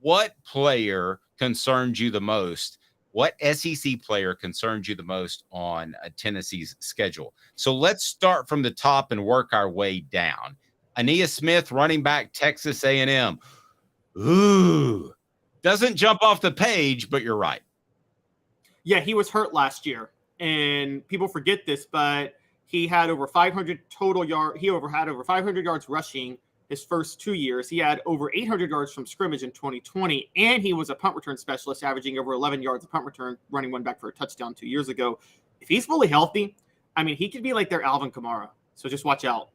Speaker 3: what player concerns you the most? What SEC player concerns you the most on Tennessee's schedule? So let's start from the top and work our way down. Ainias Smith, running back, Texas A&M. Ooh, doesn't jump off the page, but you're right.
Speaker 4: Yeah, he was hurt last year, and people forget this, but he had over 500 total yards. He had over 500 yards rushing his first 2 years. He had over 800 yards from scrimmage in 2020, and he was a punt return specialist, averaging over 11 yards a punt return, running one back for a touchdown 2 years ago. If he's fully healthy, I mean, he could be like their Alvin Kamara. So just watch out.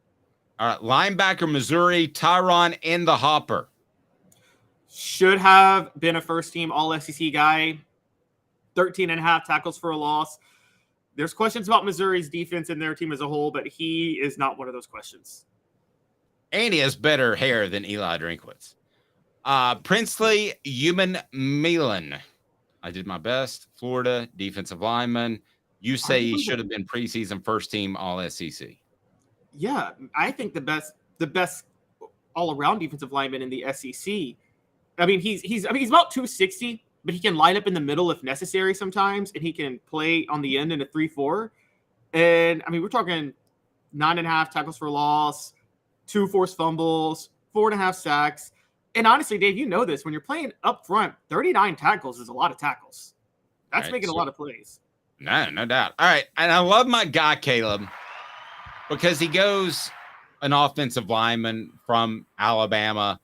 Speaker 3: All right, linebacker, Missouri, Tyron in the hopper.
Speaker 4: Should have been a first-team All-SEC guy. 13.5 tackles for a loss. There's questions about Missouri's defense and their team as a whole, but he is not one of those questions.
Speaker 3: And he has better hair than Eli Drinkwitz. Princely Human Milan. I did my best. Florida, defensive lineman. You say he should have been preseason first-team All-SEC.
Speaker 4: Yeah, I think the best all-around defensive lineman in the SEC. I mean, he's about 260, but he can line up in the middle if necessary sometimes, and he can play on the end in a 3-4. And I mean, we're talking 9.5 tackles for loss, 2 forced fumbles, 4.5 sacks. And honestly, Dave, you know this, when you're playing up front, 39 tackles is a lot of tackles. That's right, making a lot of plays.
Speaker 3: No doubt. All right, and I love my guy, Caleb, because he goes an offensive lineman from Alabama,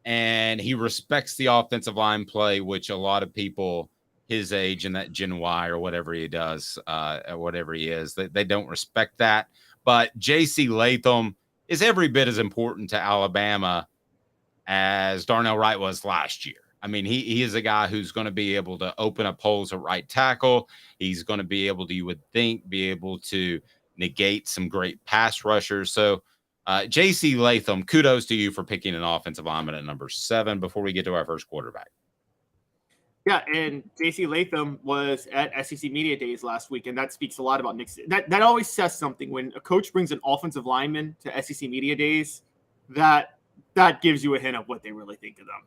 Speaker 3: and he respects the offensive line play, which a lot of people his age and that Gen Y or whatever he does, whatever he is, they don't respect that. But J.C. Latham is every bit as important to Alabama as Darnell Wright was last year. I mean, he is a guy who's going to be able to open up holes at right tackle. He's going to be able to, you would think, be able to negate some great pass rushers. So J.C. Latham, kudos to you for picking an offensive lineman at number 7 before we get to our first quarterback.
Speaker 4: Yeah, and J.C. Latham was at SEC Media Days last week, and that speaks a lot about Nick. That always says something when a coach brings an offensive lineman to SEC Media Days. That gives you a hint of what they really think of them.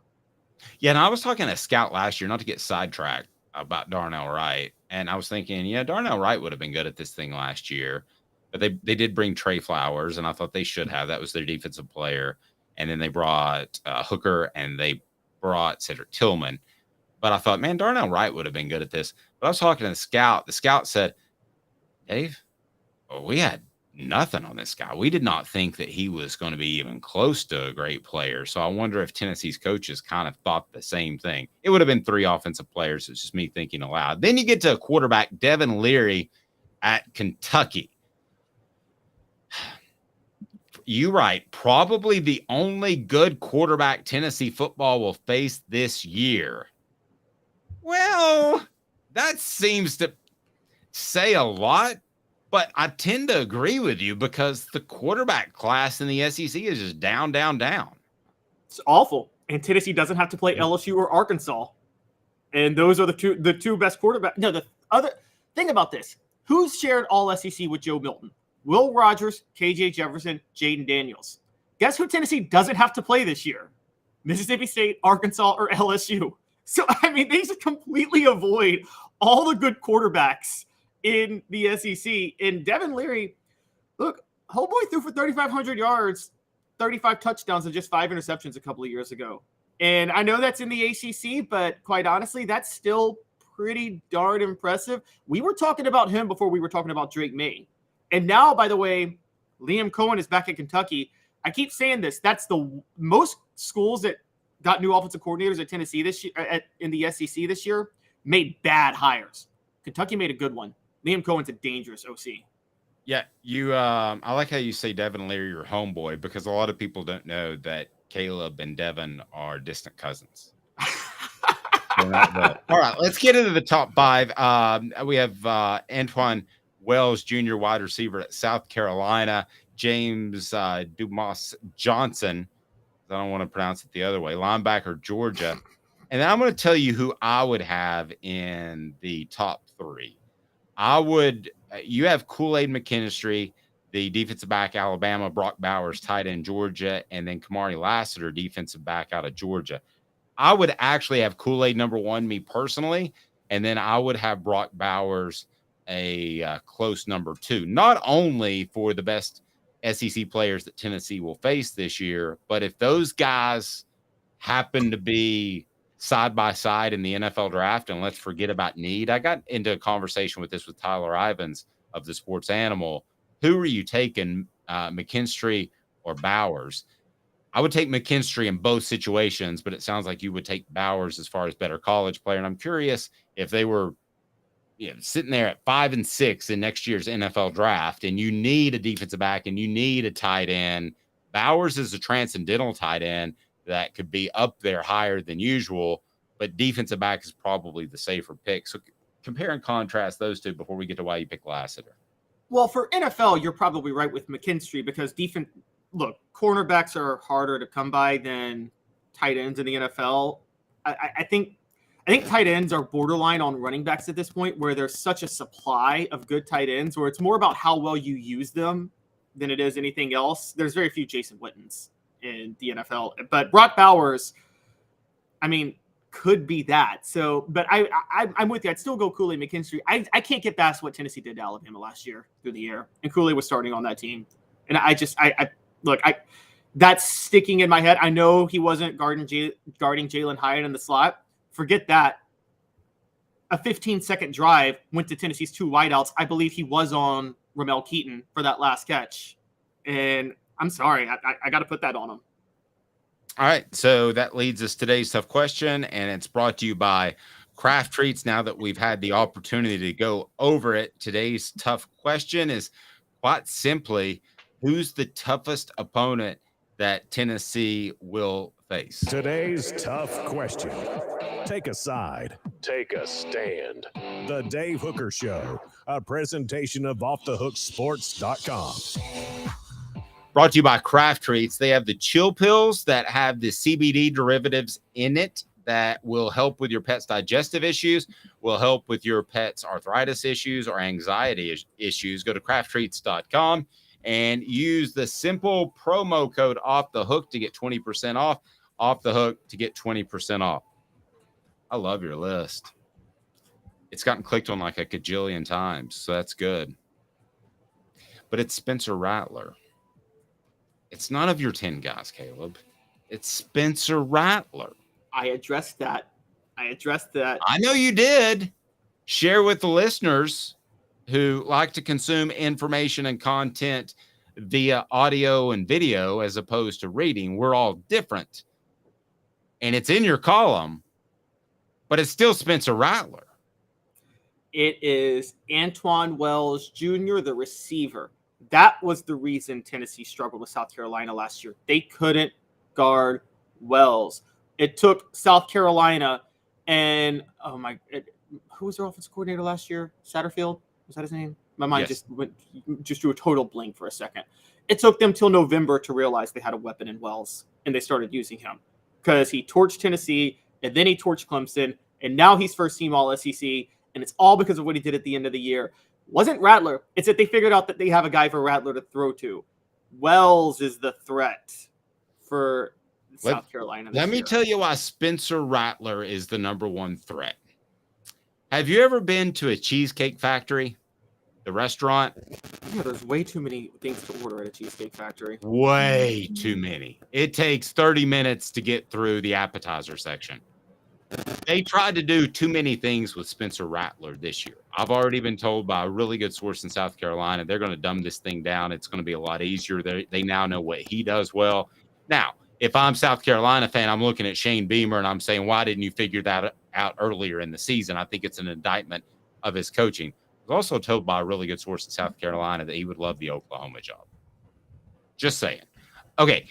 Speaker 3: Yeah, and I was talking to Scout last year, not to get sidetracked, about Darnell Wright, and I was thinking, yeah, Darnell Wright would have been good at this thing last year, but they did bring Trey Flowers, and I thought they should have. That was their defensive player, and then they brought Hooker, and they brought Cedric Tillman. But I thought, man, Darnell Wright would have been good at this. But I was talking to the scout. The scout said, Dave, we had nothing on this guy. We did not think that he was going to be even close to a great player. So I wonder if Tennessee's coaches kind of thought the same thing. It would have been 3 offensive players. It's just me thinking aloud. Then you get to a quarterback, Devin Leary at Kentucky. You right. Probably the only good quarterback Tennessee football will face this year. Well, that seems to say a lot, but I tend to agree with you because the quarterback class in the SEC is just down, down, down.
Speaker 4: It's awful. And Tennessee doesn't have to play LSU or Arkansas. And those are the two best quarterbacks. No, the other thing about this, who's shared all SEC with Joe Milton? Will Rogers, KJ Jefferson, Jaden Daniels. Guess who Tennessee doesn't have to play this year? Mississippi State, Arkansas, or LSU. So, I mean, they just completely avoid all the good quarterbacks in the SEC. And Devin Leary, look, homeboy threw for 3,500 yards, 35 touchdowns, and just 5 interceptions a couple of years ago. And I know that's in the ACC, but quite honestly, that's still pretty darn impressive. We were talking about him before we were talking about Drake May. And now, by the way, Liam Cohen is back at Kentucky. I keep saying this. That's the most schools that got new offensive coordinators at Tennessee this year, in the SEC this year, made bad hires. Kentucky made a good one. Liam Cohen's a dangerous OC.
Speaker 3: Yeah, I like how you say Devin Leary, your homeboy, because a lot of people don't know that Caleb and Devin are distant cousins. All right, let's get into the top 5. We have Antoine Wells Jr., wide receiver at South Carolina, James Dumas Johnson, I don't want to pronounce it the other way, linebacker, Georgia. And then I'm going to tell you who I would have in the top 3. You have Kool-Aid McKinstry, the defensive back, Alabama, Brock Bowers, tight end, Georgia, and then Kamari Lassiter, defensive back out of Georgia. I would actually have Kool-Aid number 1, me personally, and then I would have Brock Bowers a close number 2, not only for the best SEC players that Tennessee will face this year, but if those guys happen to be side by side in the NFL draft, and let's forget about need. I got into a conversation with Tyler Ivins of the Sports Animal. Who are you taking, McKinstry or Bowers? I would take McKinstry in both situations, but it sounds like you would take Bowers as far as better college player. And I'm curious if they were sitting there at 5 and 6 in next year's NFL draft, and you need a defensive back and you need a tight end. Bowers is a transcendental tight end that could be up there higher than usual, but defensive back is probably the safer pick. So compare and contrast those two before we get to why you pick Lassiter.
Speaker 4: Well, for NFL, you're probably right with McKinstry because cornerbacks are harder to come by than tight ends in the NFL. I think tight ends are borderline on running backs at this point, where there's such a supply of good tight ends where it's more about how well you use them than it is anything else. There's very few Jason Wittens in the NFL, but Brock Bowers, could be that. So, but I'm with you. I'd still go Kool-Aid McKinstry. I can't get past what Tennessee did to Alabama last year through the year, and Kool-Aid was starting on that team. And that's sticking in my head. I know he wasn't guarding Jalen Hyatt in the slot. Forget that. A 15-second drive went to Tennessee's 2 wideouts. I believe he was on Ramel Keaton for that last catch. And I'm sorry, I got to put that on him.
Speaker 3: All right, so that leads us to today's tough question, and it's brought to you by Craft Treats. Now that we've had the opportunity to go over it, today's tough question is quite simply, who's the toughest opponent that Tennessee will face?
Speaker 1: Today's tough question. Take a side. Take a stand. The Dave Hooker Show, a presentation of offthehooksports.com.
Speaker 3: Brought to you by Craft Treats. They have the chill pills that have the CBD derivatives in it that will help with your pet's digestive issues, will help with your pet's arthritis issues or anxiety issues. Go to crafttreats.com and use the simple promo code Off the Hook to get 20% off. Off the Hook to get 20% off. I love your list. It's gotten clicked on like a gajillion times, so that's good. But it's Spencer Rattler. It's none of your 10 guys, Caleb. It's Spencer Rattler.
Speaker 4: I addressed that.
Speaker 3: I know you did. Share with the listeners who like to consume information and content via audio and video as opposed to reading. We're all different. And it's in your column, but it's still Spencer Rattler.
Speaker 4: It is Antoine Wells Jr., the receiver. That was the reason Tennessee struggled with South Carolina last year. They couldn't guard Wells. It took South Carolina and, who was their offensive coordinator last year? Satterfield? Was that his name? My mind just drew a total blank for a second. It took them till November to realize they had a weapon in Wells, and they started using him because he torched Tennessee, and then he torched Clemson, and now he's first team All-SEC, and it's all because of what he did at the end of the year. Wasn't Rattler. It's that they figured out that they have a guy for Rattler to throw to. Wells is the threat for South Carolina.
Speaker 3: Let me tell you why Spencer Rattler is the number one threat. Have you ever been to a Cheesecake Factory, the restaurant?
Speaker 4: Yeah, there's way too many things to order at a Cheesecake Factory.
Speaker 3: Way too many. It takes 30 minutes to get through the appetizer section. They tried to do too many things with Spencer Rattler this year. I've already been told by a really good source in South Carolina, they're going to dumb this thing down. It's going to be a lot easier. They now know what he does well. Now, if I'm South Carolina fan, I'm looking at Shane Beamer and I'm saying, why didn't you figure that out earlier in the season? I think it's an indictment of his coaching. I was also told by a really good source in South Carolina that he would love the Oklahoma job. Just saying. Okay,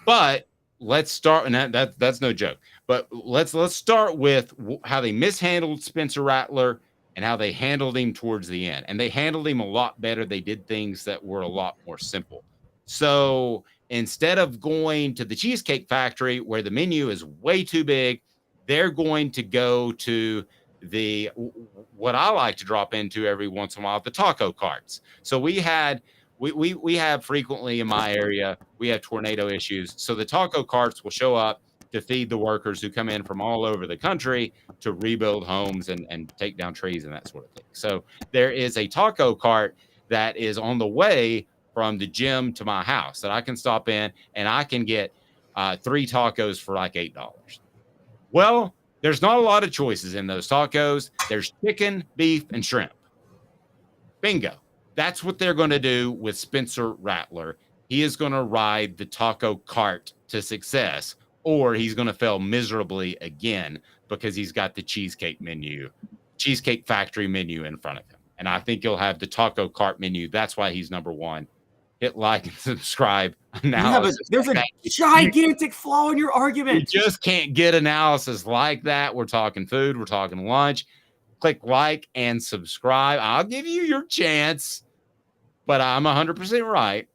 Speaker 3: but let's start, and that's no joke. But let's start with how they mishandled Spencer Rattler and how they handled him towards the end. And they handled him a lot better. They did things that were a lot more simple. So instead of going to the Cheesecake Factory where the menu is way too big, they're going to go to what I like to drop into every once in a while, the taco carts. So we have frequently in my area, we have tornado issues. So the taco carts will show up to feed the workers who come in from all over the country to rebuild homes and take down trees and that sort of thing. So there is a taco cart that is on the way from the gym to my house that I can stop in and I can get 3 tacos for like $8. Well, there's not a lot of choices in those tacos. There's chicken, beef, and shrimp. Bingo. That's what they're going to do with Spencer Rattler. he is going to ride the taco cart to success, or he's going to fail miserably again because he's got the Cheesecake Factory menu in front of him. And I think he'll have the taco cart menu. That's why he's number one. Hit like and subscribe.
Speaker 4: There's a gigantic flaw in your argument.
Speaker 3: You just can't get analysis like that. We're talking food. We're talking lunch. Click like and subscribe. I'll give you your chance, but I'm 100% right.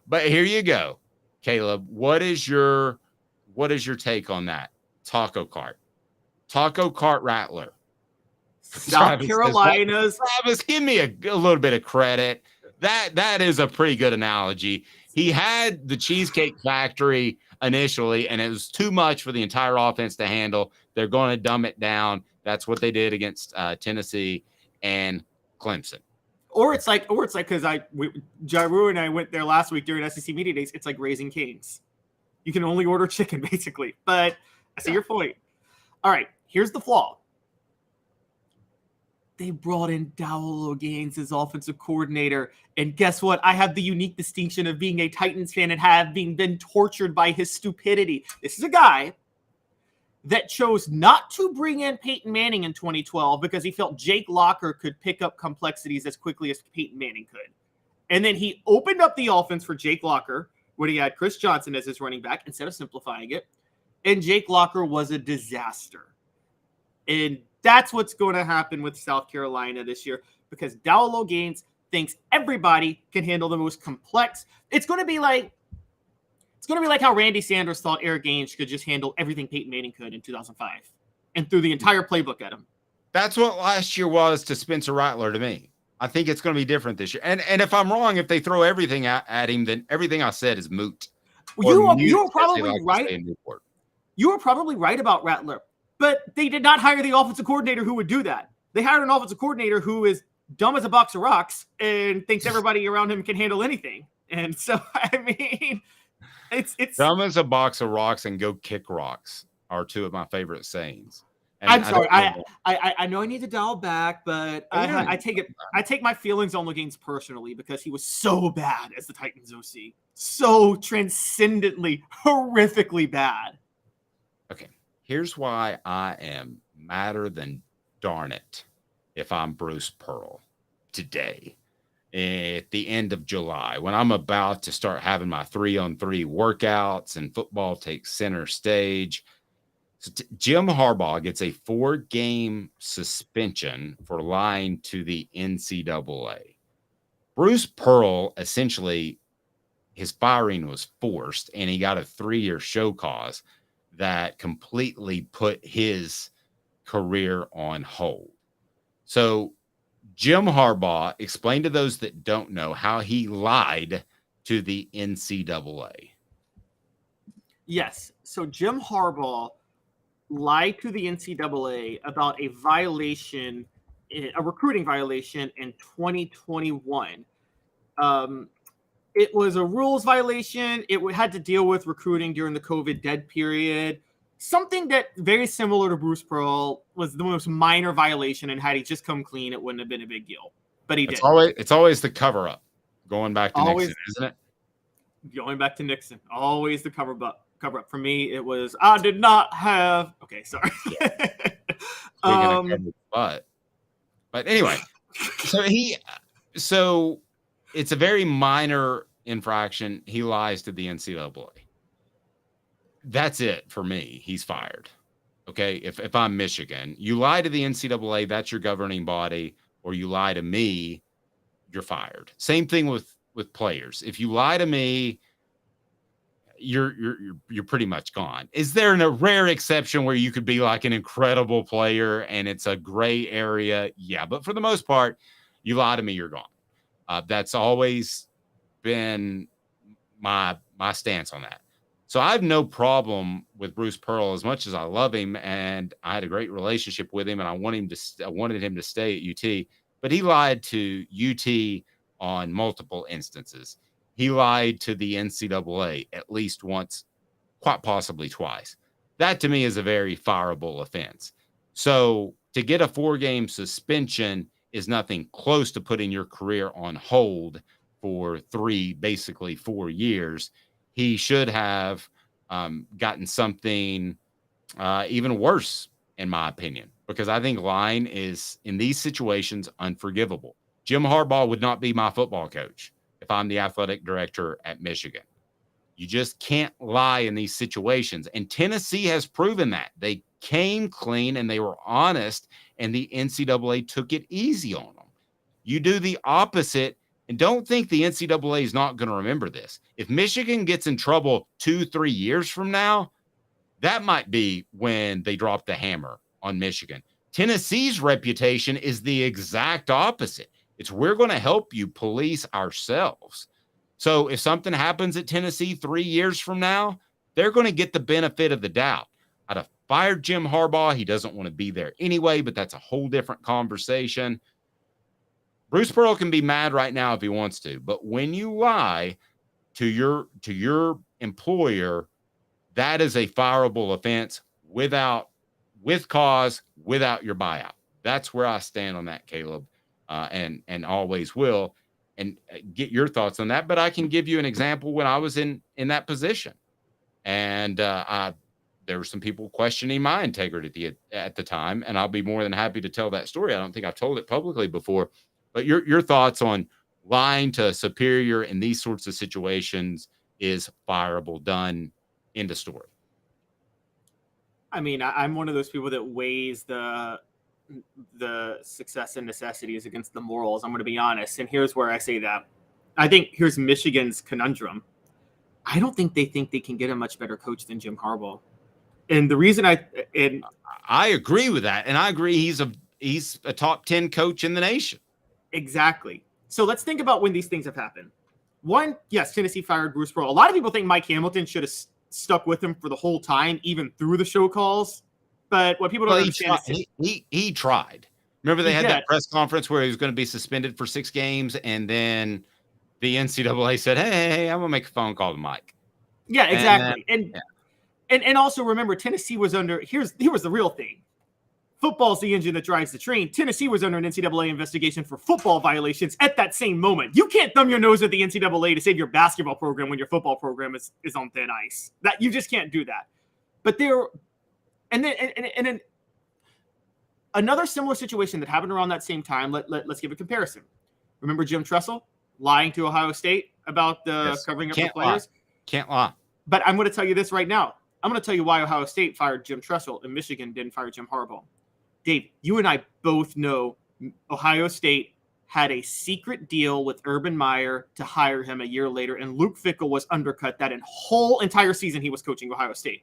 Speaker 3: But here you go, Caleb. What is your take on that? Taco cart rattler.
Speaker 4: South Carolina's.
Speaker 3: Travis, give me a little bit of credit. That is a pretty good analogy. He had the Cheesecake Factory initially, and it was too much for the entire offense to handle. They're going to dumb it down. That's what they did against Tennessee and Clemson.
Speaker 4: Or it's like because Jaru and I went there last week during SEC Media Days. It's like Raising Cane's. You can only order chicken basically. But I see your point. All right, here's the flaw. They brought in Dowell Gaines as offensive coordinator. And guess what? I have the unique distinction of being a Titans fan and having been tortured by his stupidity. This is a guy that chose not to bring in Peyton Manning in 2012 because he felt Jake Locker could pick up complexities as quickly as Peyton Manning could. And then he opened up the offense for Jake Locker when he had Chris Johnson as his running back instead of simplifying it. And Jake Locker was a disaster. And that's what's going to happen with South Carolina this year because Dowell Gaines thinks everybody can handle the most complex. It's going to be like how Randy Sanders thought Eric Gaines could just handle everything Peyton Manning could in 2005 and threw the entire playbook at him.
Speaker 3: That's what last year was to Spencer Rattler to me. I think it's going to be different this year. And if I'm wrong, if they throw everything at him, then everything I said is moot.
Speaker 4: You were probably right. You were probably right about Rattler. But they did not hire the offensive coordinator who would do that. They hired an offensive coordinator who is dumb as a box of rocks and thinks everybody around him can handle anything. And so, I mean, it's
Speaker 3: dumb as a box of rocks and go kick rocks are two of my favorite sayings. And
Speaker 4: I'm sorry. I know I need to dial back, but I take my feelings on Gaines personally because he was so bad as the Titans OC. So transcendently, horrifically bad.
Speaker 3: Okay. Here's why I am madder than darn it if I'm Bruce Pearl today at the end of July when I'm about to start having my 3-on-3 workouts and football takes center stage. So Jim Harbaugh gets a 4-game suspension for lying to the NCAA. Bruce Pearl, essentially, his firing was forced and he got a 3-year show cause that completely put his career on hold. So Jim Harbaugh, explain to those that don't know how he lied to the NCAA.
Speaker 4: Yes. So Jim Harbaugh lied to the NCAA about a violation, a recruiting violation in 2021. It was a rules violation. It had to deal with recruiting during the COVID dead period. Something that very similar to Bruce Pearl was the most minor violation, and had he just come clean, it wouldn't have been a big deal. But he did.
Speaker 3: It's always the cover up, going back to Nixon, isn't it?
Speaker 4: Going back to Nixon, always the cover up. For me, it was I did not have. Okay, sorry.
Speaker 3: But anyway, so it's a very minor infraction. He lies to the NCAA. That's it for me. He's fired. Okay. If I'm Michigan, you lie to the NCAA, that's your governing body, or you lie to me, you're fired. Same thing with players. If you lie to me, you're pretty much gone. Is there a rare exception where you could be like an incredible player and it's a gray area? Yeah. But for the most part, you lie to me, you're gone. That's always been my stance on that. So I have no problem with Bruce Pearl as much as I love him, and I had a great relationship with him, and I wanted him to stay at UT. But he lied to UT on multiple instances. He lied to the NCAA at least once, quite possibly twice. That to me is a very fireable offense. So to get a 4-game suspension is nothing close to putting your career on hold for basically 4 years. He should have gotten something even worse, in my opinion, because I think lying is, in these situations, unforgivable. Jim Harbaugh would not be my football coach if I'm the athletic director at Michigan. You just can't lie in these situations. And Tennessee has proven that. They came clean and they were honest, and the NCAA took it easy on them. You do the opposite, and don't think the NCAA is not going to remember this. If Michigan gets in trouble 2-3 years from now, that might be when they drop the hammer on Michigan. Tennessee's reputation is the exact opposite. It's we're going to help you police ourselves. So if something happens at Tennessee 3 years from now, they're going to get the benefit of the doubt. I'd have fired Jim Harbaugh. He doesn't want to be there anyway, but that's a whole different conversation. Bruce Pearl can be mad right now if he wants to, but when you lie to your employer, that is a fireable offense with cause, without your buyout. That's where I stand on that, Caleb, and always will. And get your thoughts on that. But I can give you an example when I was in that position. And there were some people questioning my integrity at the time, and I'll be more than happy to tell that story. I don't think I've told it publicly before. But your thoughts on lying to a superior in these sorts of situations is fireable, done, end of story.
Speaker 4: I mean, I'm one of those people that weighs the success and necessities against the morals. I'm going to be honest. And here's where I say that. I think here's Michigan's conundrum. I don't think they can get a much better coach than Jim Harbaugh. And the reason I
Speaker 3: agree with that. And I agree he's a top 10 coach in the nation.
Speaker 4: Exactly. So let's think about when these things have happened. One, yes, Tennessee fired Bruce Pearl. A lot of people think Mike Hamilton should have stuck with him for the whole time, even through the show calls. But what people don't understand is
Speaker 3: he tried. Remember they had that press conference where he was going to be suspended for 6 games, and then the NCAA said, hey, I'm going to make a phone call to Mike.
Speaker 4: Yeah, exactly. And also remember, Tennessee was under – here was the real thing. Football's the engine that drives the train. Tennessee was under an NCAA investigation for football violations at that same moment. You can't thumb your nose at the NCAA to save your basketball program when your football program is on thin ice. That you just can't do that. But and then another similar situation that happened around that same time. Let's give a comparison. Remember Jim Tressel lying to Ohio State about the covering up the players?
Speaker 3: Can't lie.
Speaker 4: But I'm going to tell you this right now. I'm going to tell you why Ohio State fired Jim Tressel and Michigan didn't fire Jim Harbaugh. Dave, you and I both know Ohio State had a secret deal with Urban Meyer to hire him a year later, and Luke Fickell was undercut that whole entire season he was coaching Ohio State.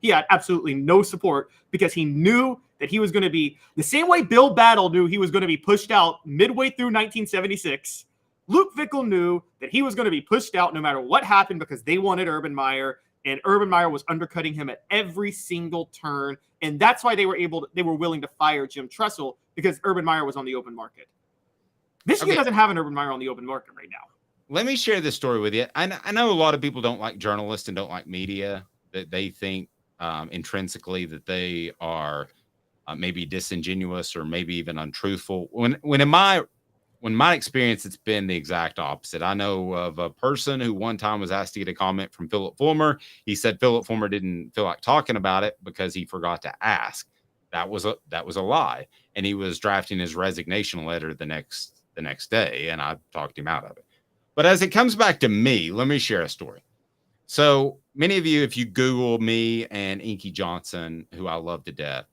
Speaker 4: He had absolutely no support because he knew that he was going to be the same way Bill Battle knew he was going to be pushed out midway through 1976. Luke Fickell knew that he was going to be pushed out no matter what happened because they wanted Urban Meyer. And Urban Meyer was undercutting him at every single turn. And that's why they were willing to fire Jim Tressel, because Urban Meyer was on the open market. Michigan doesn't have an Urban Meyer on the open market right now.
Speaker 3: Let me share this story with you. I know a lot of people don't like journalists and don't like media, that they think intrinsically that they are maybe disingenuous or maybe even untruthful. When in my experience, it's been the exact opposite. I know of a person who one time was asked to get a comment from Philip Fulmer. He said Philip Fulmer didn't feel like talking about it because he forgot to ask. That was a lie. And he was drafting his resignation letter the next day, and I talked him out of it. But as it comes back to me, let me share a story. So many of you, if you Google me and Inky Johnson, who I love to death,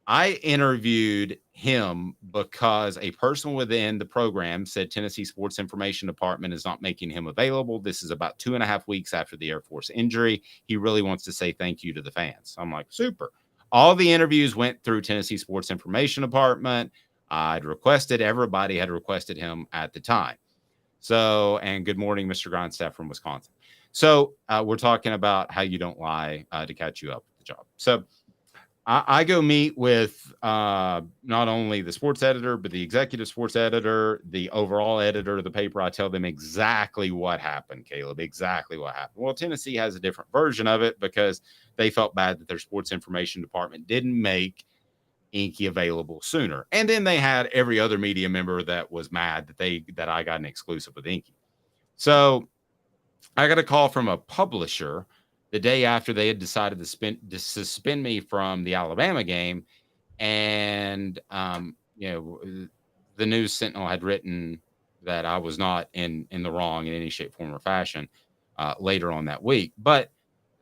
Speaker 3: I interviewed him because a person within the program said Tennessee Sports Information Department is not making him available. This is about 2.5 weeks after the Air Force injury. He really wants to say thank you to the fans. I'm like, super. All the interviews went through Tennessee Sports Information Department. Everybody had requested him at the time. So, and good morning, Mr. Grindstaff from Wisconsin. So we're talking about how you don't lie to catch you up with the job. So I go meet with not only the sports editor, but the executive sports editor, the overall editor of the paper. I tell them exactly what happened, Caleb, exactly what happened. Well, Tennessee has a different version of it because they felt bad that their sports information department didn't make Inky available sooner. And then they had every other media member that was mad that I got an exclusive with Inky. So I got a call from a publisher the day after they had decided to suspend me from the Alabama game. And, the News Sentinel had written that I was not in the wrong in any shape, form, or fashion later on that week. But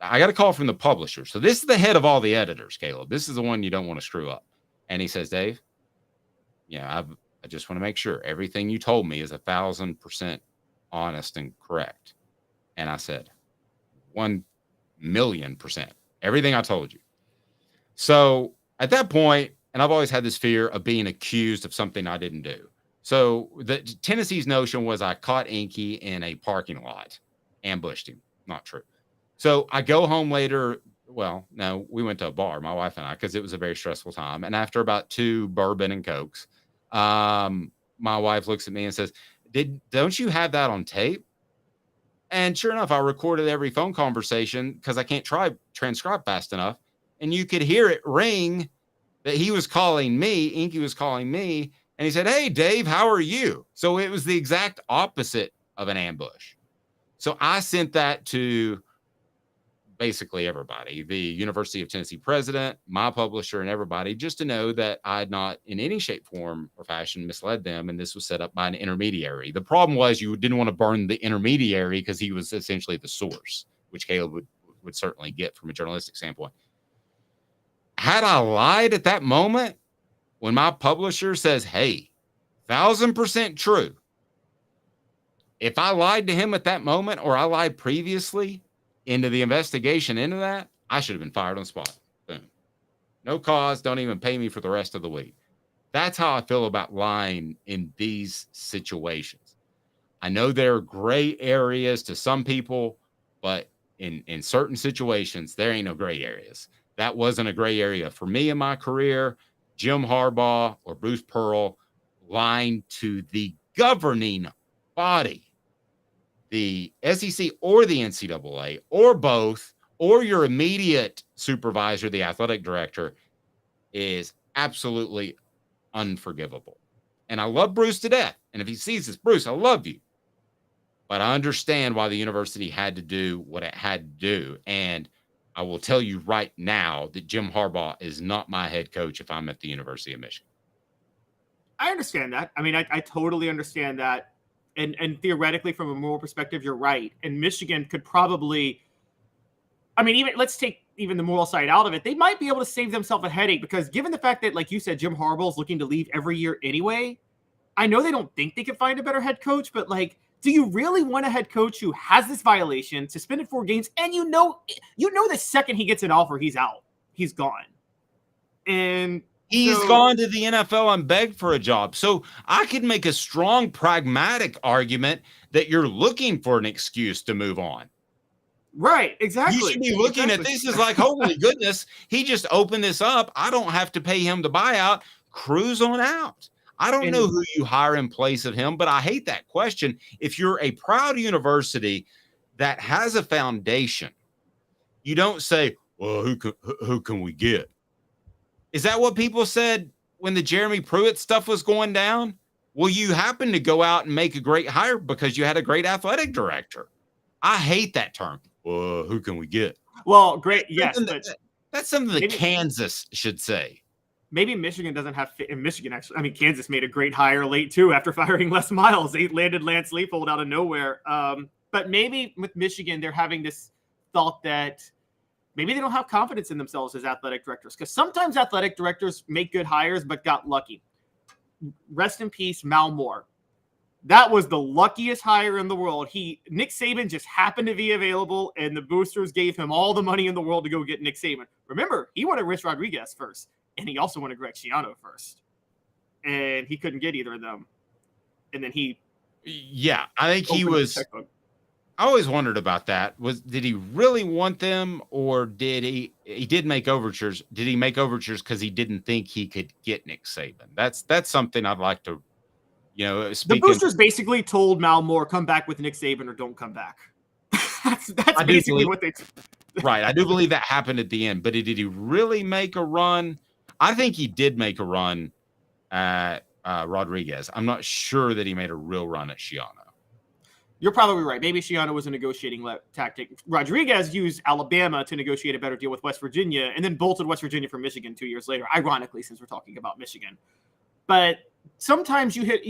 Speaker 3: I got a call from the publisher. So this is the head of all the editors, Caleb. This is the one you don't want to screw up. And he says, Dave, I just want to make sure everything you told me is 1,000% honest and correct. And I said, 1,000,000%. Everything I told you. So at that point, and I've always had this fear of being accused of something I didn't do. So the Tennessee's notion was I caught Inky in a parking lot, ambushed him. Not true. So I go home later. Well, no, we went to a bar, my wife and I, because it was a very stressful time. And after about 2 bourbon and Cokes, my wife looks at me and says, don't you have that on tape? And sure enough, I recorded every phone conversation because I can't transcribe fast enough. And you could hear it ring that he was calling me, Inky was calling me, and he said, hey, Dave, how are you? So it was the exact opposite of an ambush. So I sent that to basically everybody, the University of Tennessee president, my publisher, and everybody, just to know that I had not in any shape, form, or fashion misled them, and this was set up by an intermediary. The problem was you didn't want to burn the intermediary because he was essentially the source, which Caleb would certainly get from a journalistic standpoint. Had I lied at that moment, when my publisher says, hey, 1,000% true, if I lied to him at that moment, or I lied previously into the investigation into that, I should have been fired on the spot. Boom. No cause, don't even pay me for the rest of the week. That's how I feel about lying in these situations. I know there are gray areas to some people, but in certain situations, there ain't no gray areas. That wasn't a gray area for me in my career. Jim Harbaugh or Bruce Pearl lying to the governing body, the SEC or the NCAA or both, or your immediate supervisor, the athletic director, is absolutely unforgivable. And I love Bruce to death. And if he sees this, Bruce, I love you. But I understand why the university had to do what it had to do. And I will tell you right now that Jim Harbaugh is not my head coach if I'm at the University of Michigan.
Speaker 4: I understand that. I mean, I totally understand that. And theoretically, from a moral perspective, you're right. And Michigan could probably, I mean, even let's take even the moral side out of it. They might be able to save themselves a headache because given the fact that, like you said, Jim Harbaugh is looking to leave every year anyway, I know they don't think they could find a better head coach, but like, do you really want a head coach who has this violation, suspended 4 games, and you know the second he gets an offer, he's out, he's gone, and
Speaker 3: he's gone to the NFL and begged for a job. So I could make a strong, pragmatic argument that you're looking for an excuse to move on.
Speaker 4: Right, exactly.
Speaker 3: You should be looking at this as like, holy goodness, he just opened this up. I don't have to pay him the buyout. Cruise on out. I don't know who you hire in place of him, but I hate that question. If you're a proud university that has a foundation, you don't say, well, who can we get? Is that what people said when the Jeremy Pruitt stuff was going down? Well, you happened to go out and make a great hire because you had a great athletic director. I hate that term. Well, who can we get?
Speaker 4: Well, great. Yes.
Speaker 3: That's something that Kansas should say.
Speaker 4: Maybe Michigan doesn't have fit in Michigan. Actually, I mean, Kansas made a great hire late too after firing Les Miles. They landed Lance Leipold out of nowhere. But maybe with Michigan, they're having this thought that maybe they don't have confidence in themselves as athletic directors, because sometimes athletic directors make good hires but got lucky. Rest in peace, Mal Moore. That was the luckiest hire in the world. Nick Saban just happened to be available, and the boosters gave him all the money in the world to go get Nick Saban. Remember, he wanted Rich Rodriguez first, and he also wanted Greg Schiano first, and he couldn't get either of them. And then
Speaker 3: I think he was. I always wondered about that. Did he really want them, or did he did make overtures? Did he make overtures because he didn't think he could get Nick Saban? That's something I'd like to,
Speaker 4: the boosters basically told Mal Moore, come back with Nick Saban or don't come back. that's basically what they.
Speaker 3: Right. I do believe that happened at the end, but did he really make a run? I think he did make a run at Rodriguez. I'm not sure that he made a real run at Schiano.
Speaker 4: You're probably right. Maybe Shiano was a negotiating tactic. Rodriguez used Alabama to negotiate a better deal with West Virginia and then bolted West Virginia for Michigan 2 years later, ironically, since we're talking about Michigan. But sometimes you hit,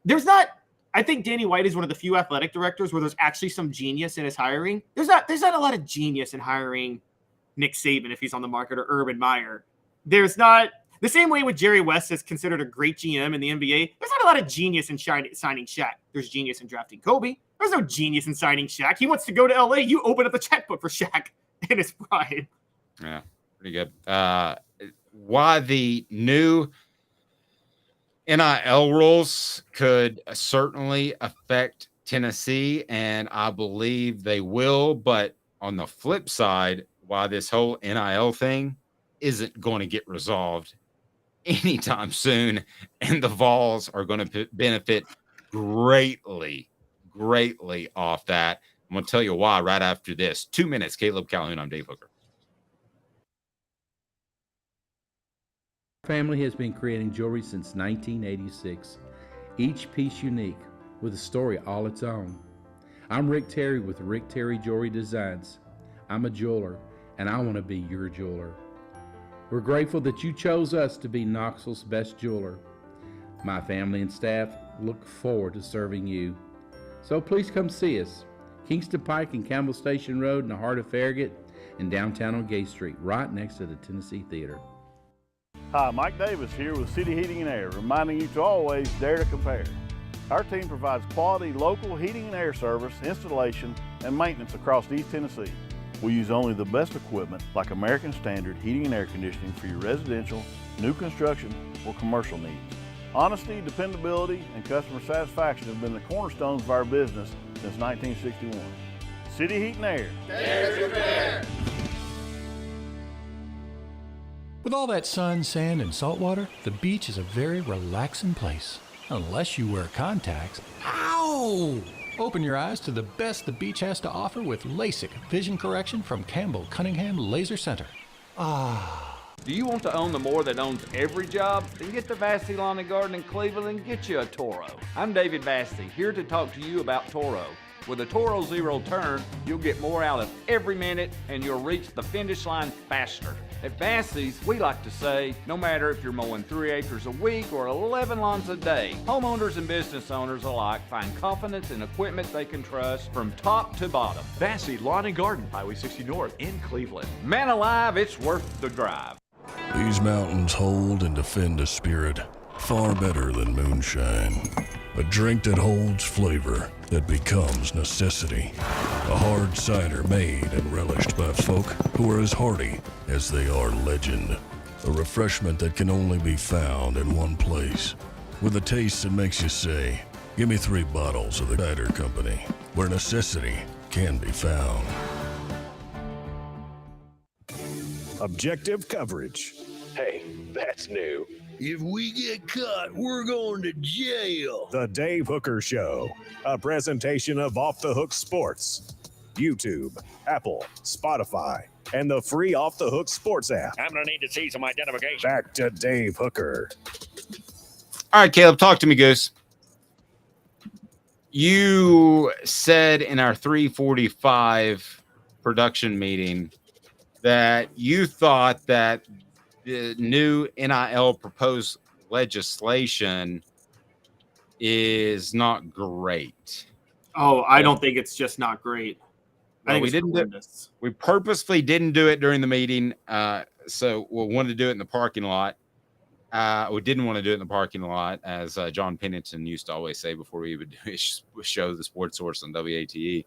Speaker 4: there's not – I think Danny White is one of the few athletic directors where there's actually some genius in his hiring. There's not a lot of genius in hiring Nick Saban if he's on the market or Urban Meyer. There's not – the same way with Jerry West is considered a great GM in the NBA, there's not a lot of genius in signing Shaq. There's genius in drafting Kobe. There's no genius in signing Shaq. He wants to go to LA. You open up the checkbook for Shaq in his prime.
Speaker 3: Yeah, pretty good. Why the new NIL rules could certainly affect Tennessee, and I believe they will. But on the flip side, why this whole NIL thing isn't going to get resolved anytime soon, and the Vols are going to benefit greatly off that. I'm going to tell you why right after this. 2 minutes, Caleb Calhoun. I'm Dave Hooker.
Speaker 11: Family has been creating jewelry since 1986, each piece unique with a story all its own. I'm Rick Terry with Rick Terry Jewelry Designs. I'm a jeweler, and I want to be your jeweler. We're grateful that you chose us to be Knoxville's best jeweler. My family and staff look forward to serving you. So please come see us. Kingston Pike and Campbell Station Road in the heart of Farragut and downtown on Gay Street, right next to the Tennessee Theater.
Speaker 9: Hi, Mike Davis here with City Heating and Air, reminding you to always dare to compare. Our team provides quality local heating and air service, installation, and maintenance across East Tennessee. We use only the best equipment like American Standard heating and air conditioning for your residential, new construction, or commercial needs. Honesty, dependability, and customer satisfaction have been the cornerstones of our business since 1961. City Heat and Air.
Speaker 8: Dare to compare. With all that sun, sand, and salt water, the beach is a very relaxing place. Unless you wear contacts. Ow! Open your eyes to the best the beach has to offer with LASIK vision correction from Campbell Cunningham Laser Center.
Speaker 10: Do you want to own the more that owns every job? Then get to Vassy Lawn and Garden in Cleveland and get you a Toro. I'm David Vassy, here to talk to you about Toro. With a Toro Zero Turn, you'll get more out of every minute and you'll reach the finish line faster. At Vassy's, we like to say, no matter if you're mowing 3 acres a week or 11 lawns a day, homeowners and business owners alike find confidence in equipment they can trust from top to bottom.
Speaker 15: Vassy Lawn and Garden, Highway 60 North in Cleveland.
Speaker 10: Man alive, it's worth the drive.
Speaker 12: These mountains hold and defend a spirit far better than moonshine. A drink that holds flavor, that becomes necessity. A hard cider made and relished by folk who are as hearty as they are legend. A refreshment that can only be found in one place. With a taste that makes you say, give me 3 bottles of the Cider Company, where necessity can be found.
Speaker 1: Objective coverage. Hey, that's new.
Speaker 5: If we get caught, we're going to jail.
Speaker 1: The Dave Hooker Show, a presentation of Off the Hook Sports. YouTube, Apple, Spotify, and the free Off the Hook Sports app.
Speaker 16: I'm going to need to see some identification.
Speaker 1: Back to Dave Hooker.
Speaker 3: All right, Caleb, talk to me, Goose. You said in our 345 production meeting that you thought that the new NIL proposed legislation is not great.
Speaker 4: Oh, I don't think it's just not great. I think
Speaker 3: we didn't. We purposefully didn't do it during the meeting. So we wanted to do it in the parking lot. We didn't want to do it in the parking lot, as John Pennington used to always say before we would do his show, The Sports Source on WATE.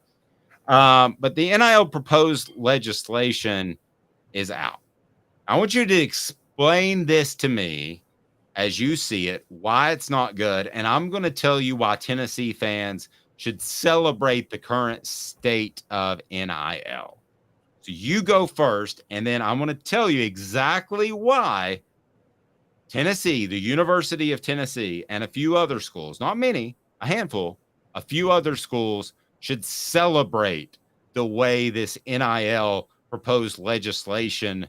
Speaker 3: But the NIL proposed legislation is out. I want you to explain this to me as you see it, why it's not good. And I'm going to tell you why Tennessee fans should celebrate the current state of NIL. So you go first, and then I'm going to tell you exactly why Tennessee, the University of Tennessee, and a few other schools, not many, a handful, a few other schools should celebrate the way this NIL proposed legislation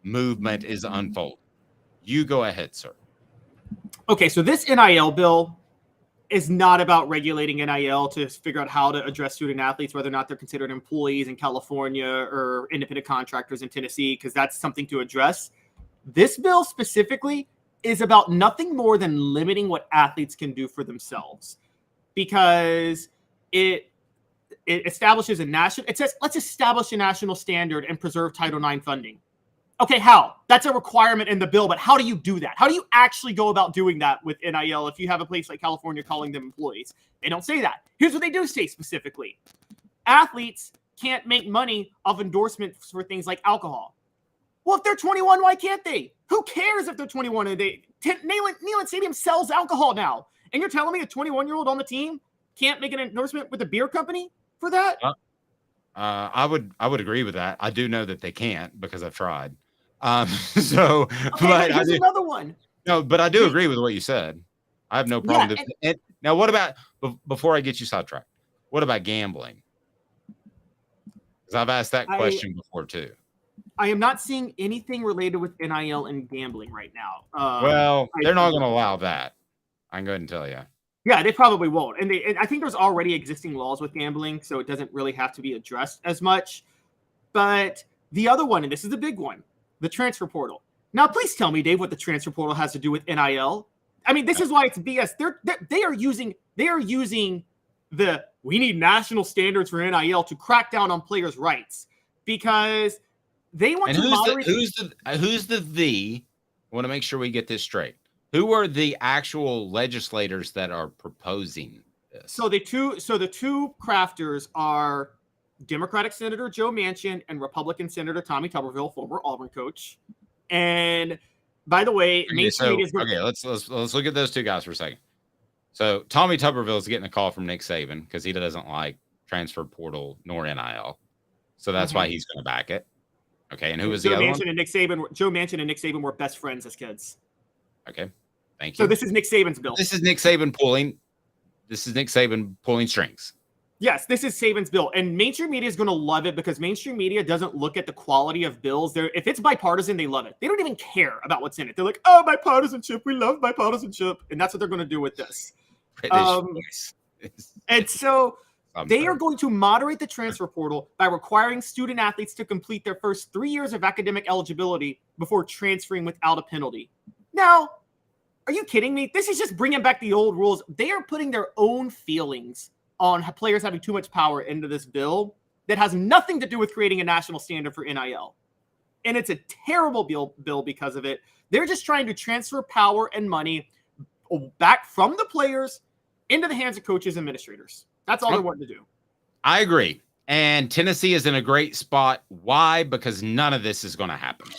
Speaker 3: movement is unfolding. You go ahead, sir.
Speaker 4: Okay, so this NIL bill, is not about regulating NIL to figure out how to address student athletes, whether or not they're considered employees in California or independent contractors in Tennessee, because that's something to address. This bill specifically is about nothing more than limiting what athletes can do for themselves, because it establishes it says, let's establish a national standard and preserve Title IX funding. Okay, how? That's a requirement in the bill, but how do you do that? How do you actually go about doing that with NIL if you have a place like California calling them employees? They don't say that. Here's what they do say specifically. Athletes can't make money off endorsements for things like alcohol. Well, if they're 21, why can't they? Who cares if they're 21? And Neyland Stadium sells alcohol now. And you're telling me a 21-year-old on the team can't make an endorsement with a beer company for that?
Speaker 3: I would agree with that. I do know that they can't because I've tried. So,
Speaker 4: okay,
Speaker 3: but
Speaker 4: here's another one.
Speaker 3: No, but I do agree with what you said. I have no problem. Now, what about, before I get you sidetracked, what about gambling? Because I've asked that question before too.
Speaker 4: I am not seeing anything related with NIL and gambling right now.
Speaker 3: Well, they're not going to allow that. I can go ahead and tell you.
Speaker 4: Yeah, they probably won't. And I think there's already existing laws with gambling, so it doesn't really have to be addressed as much. But the other one, and this is the big one, the transfer portal. Now, please tell me, Dave, what the transfer portal has to do with NIL. I mean, this is why it's BS. They are using the we need national standards for NIL to crack down on players' rights, because they want to moderate.
Speaker 3: Who's the I want to make sure we get this straight. Who are the actual legislators that are proposing this?
Speaker 4: So the two crafters are Democratic Senator Joe Manchin and Republican Senator Tommy Tuberville, former Auburn coach. And by the way,
Speaker 3: let's look at those two guys for a second. So Tommy Tuberville is getting a call from Nick Saban because he doesn't like transfer portal nor NIL. So that's why he's going to back it. Okay, and who was the other one?
Speaker 4: Joe Manchin and Nick Saban were best friends as kids.
Speaker 3: Okay, thank you.
Speaker 4: So this is Nick Saban's bill.
Speaker 3: This is Nick Saban pulling strings.
Speaker 4: Yes, this is Saban's bill, and mainstream media is going to love it because mainstream media doesn't look at the quality of bills. If it's bipartisan, they love it. They don't even care about what's in it. They're like, oh, bipartisanship. We love bipartisanship, and that's what they're going to do with this. And so they are going to moderate the transfer portal by requiring student athletes to complete their first 3 years of academic eligibility before transferring without a penalty. Now, are you kidding me? This is just bringing back the old rules. They are putting their own feelings on players having too much power into this bill that has nothing to do with creating a national standard for NIL. And it's a terrible bill because of it. They're just trying to transfer power and money back from the players into the hands of coaches and administrators. That's all they're wanting to do.
Speaker 3: I agree. And Tennessee is in a great spot. Why? Because none of this is going to happen.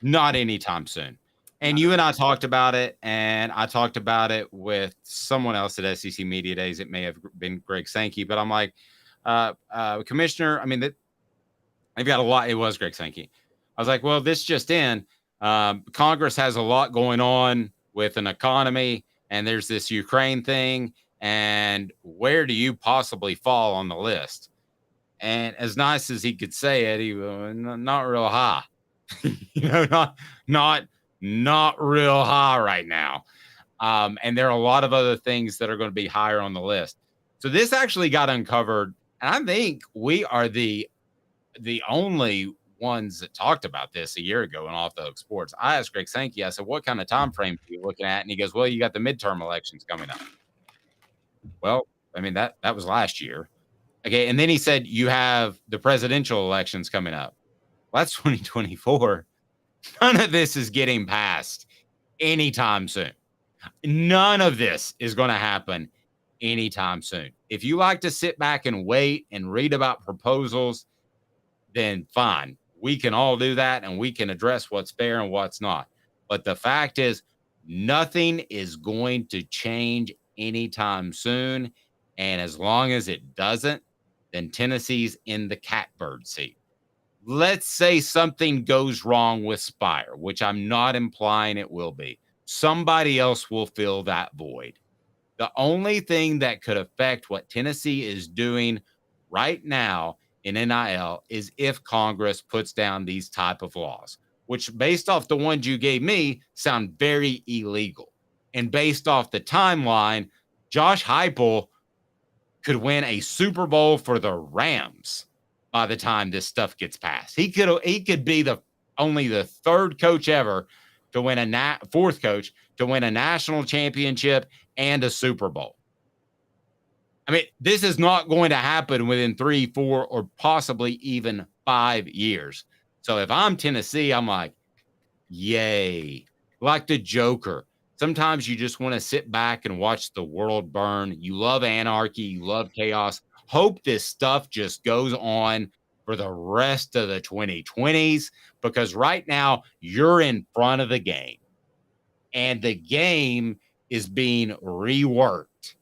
Speaker 3: Not anytime soon. And you and I talked about it, and I talked about it with someone else at SEC Media Days. It may have been Greg Sankey, but I'm like, Commissioner, I mean, they've got a lot. It was Greg Sankey. I was like, well, this just in. Congress has a lot going on with an economy, and there's this Ukraine thing, and where do you possibly fall on the list? And as nice as he could say it, he was not real high. Not real high right now. And there are a lot of other things that are going to be higher on the list. So this actually got uncovered. And I think we are the only ones that talked about this a year ago in Off the Hook Sports. I asked Greg Sankey, I said, what kind of time frame are you looking at? And he goes, well, you got the midterm elections coming up. Well, I mean, that was last year. Okay. And then he said, you have the presidential elections coming up. Well, that's 2024. None of this is getting passed anytime soon. None of this is going to happen anytime soon. If you like to sit back and wait and read about proposals, then fine. We can all do that, and we can address what's fair and what's not. But the fact is, nothing is going to change anytime soon. And as long as it doesn't, then Tennessee's in the catbird seat. Let's say something goes wrong with Spire, which I'm not implying it will be. Somebody else will fill that void. The only thing that could affect what Tennessee is doing right now in NIL is if Congress puts down these type of laws, which based off the ones you gave me sound very illegal. And based off the timeline, Josh Heupel could win a Super Bowl for the Rams by the time this stuff gets passed. He could be only the third coach ever to win fourth coach to win a national championship and a Super Bowl. I mean, this is not going to happen within 3, 4, or possibly even 5 years. So if I'm Tennessee, I'm like, yay. Like the Joker. Sometimes you just want to sit back and watch the world burn. You love anarchy. You love chaos. Hope this stuff just goes on for the rest of the 2020s, because right now you're in front of the game and the game is being reworked.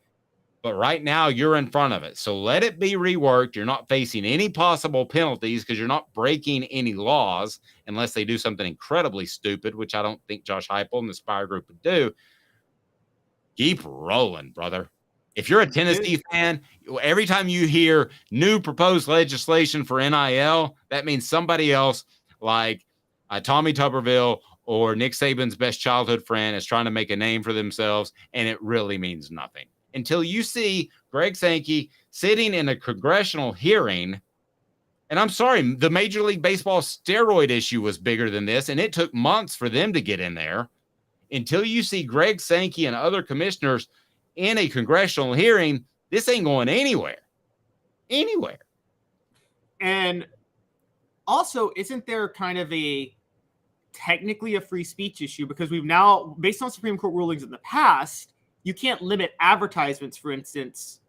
Speaker 3: But right now you're in front of it. So let it be reworked. You're not facing any possible penalties because you're not breaking any laws unless they do something incredibly stupid, which I don't think Josh Heupel and the Spire Group would do. Keep rolling, brother. If you're a Tennessee fan, every time you hear new proposed legislation for NIL, that means somebody else like Tommy Tuberville or Nick Saban's best childhood friend is trying to make a name for themselves, and it really means nothing. Until you see Greg Sankey sitting in a congressional hearing, and I'm sorry, the Major League Baseball steroid issue was bigger than this, and it took months for them to get in there. Until you see Greg Sankey and other commissioners in a congressional hearing, this ain't going anywhere. Anywhere.
Speaker 4: And also, isn't there kind of technically a free speech issue? Because we've now, based on Supreme Court rulings in the past, you can't limit advertisements, for instance,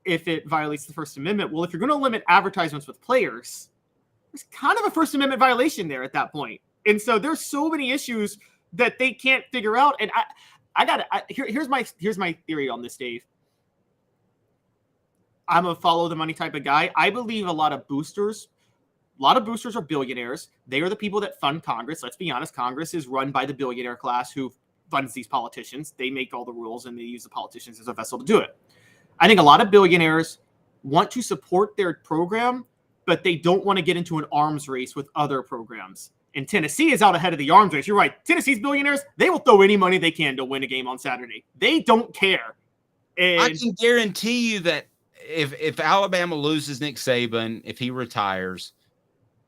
Speaker 4: if it violates the First Amendment. Well, if you're going to limit advertisements with players, there's kind of a First Amendment violation there at that point. And so there's so many issues that they can't figure out. And here's my theory on this, Dave. I'm a follow the money type of guy. I believe a lot of boosters are billionaires. They are the people that fund Congress. Let's be honest. Congress is run by the billionaire class who funds these politicians. They make all the rules and they use the politicians as a vessel to do it. I think a lot of billionaires want to support their program, but they don't want to get into an arms race with other programs. And Tennessee is out ahead of the arms race. You're right. Tennessee's billionaires, they will throw any money they can to win a game on Saturday. They don't care. And
Speaker 3: I can guarantee you that if Alabama loses Nick Saban, if he retires,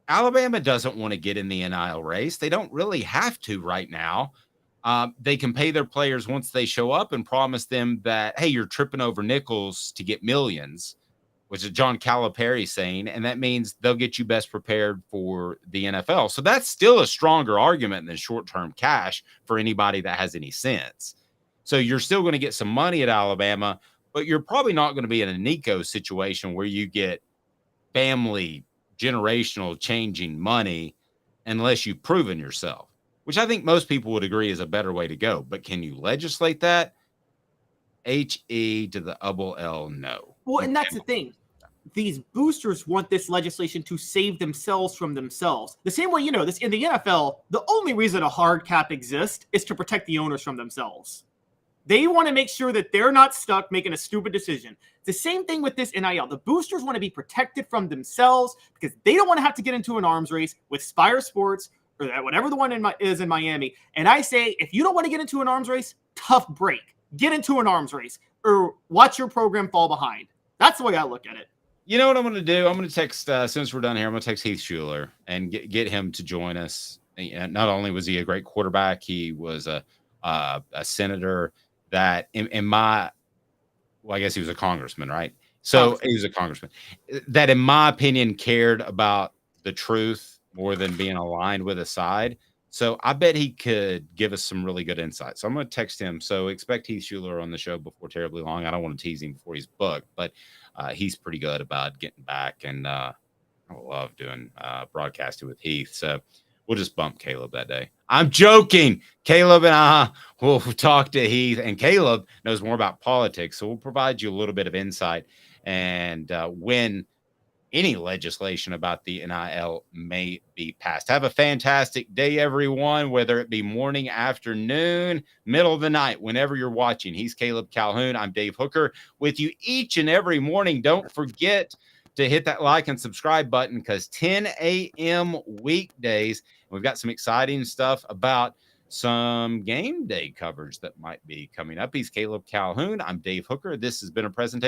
Speaker 3: Alabama doesn't want to get in the NIL race. They don't really have to right now. They can pay their players once they show up and promise them that, hey, you're tripping over nickels to get millions, which is John Calipari saying, and that means they'll get you best prepared for the NFL. So that's still a stronger argument than short-term cash for anybody that has any sense. So you're still going to get some money at Alabama, but you're probably not going to be in a Nico situation where you get family, generational changing money unless you've proven yourself, which I think most people would agree is a better way to go. But can you legislate that? H-E to the double L, no.
Speaker 4: Well, and that's the thing. These boosters want this legislation to save themselves from themselves. The same way, this in the NFL, the only reason a hard cap exists is to protect the owners from themselves. They want to make sure that they're not stuck making a stupid decision. The same thing with this NIL. The boosters want to be protected from themselves because they don't want to have to get into an arms race with Spire Sports or whatever the one is in Miami. And I say, if you don't want to get into an arms race, tough break. Get into an arms race or watch your program fall behind. That's the way I look at it.
Speaker 3: You know what I'm going to do? I'm going to text, since we're done here, I'm going to text Heath Schuler and get him to join us. And not only was he a great quarterback, he was a senator that I guess he was a congressman, right? So he was a congressman that, in my opinion, cared about the truth more than being aligned with a side. So I bet he could give us some really good insight. So I'm going to text him. So expect Heath Schuler on the show before terribly long. I don't want to tease him before he's booked, but he's pretty good about getting back. And I love doing broadcasting with Heath. So we'll just bump Caleb that day. I'm joking. Caleb and I will talk to Heath, and Caleb knows more about politics. So we'll provide you a little bit of insight and when any legislation about the NIL may be passed. Have a fantastic day, everyone, whether it be morning, afternoon, middle of the night, whenever you're watching. He's Caleb Calhoun. I'm Dave Hooker with you each and every morning. Don't forget to hit that like and subscribe button because 10 a.m. weekdays, we've got some exciting stuff about some game day coverage that might be coming up. He's Caleb Calhoun. I'm Dave Hooker. This has been a presentation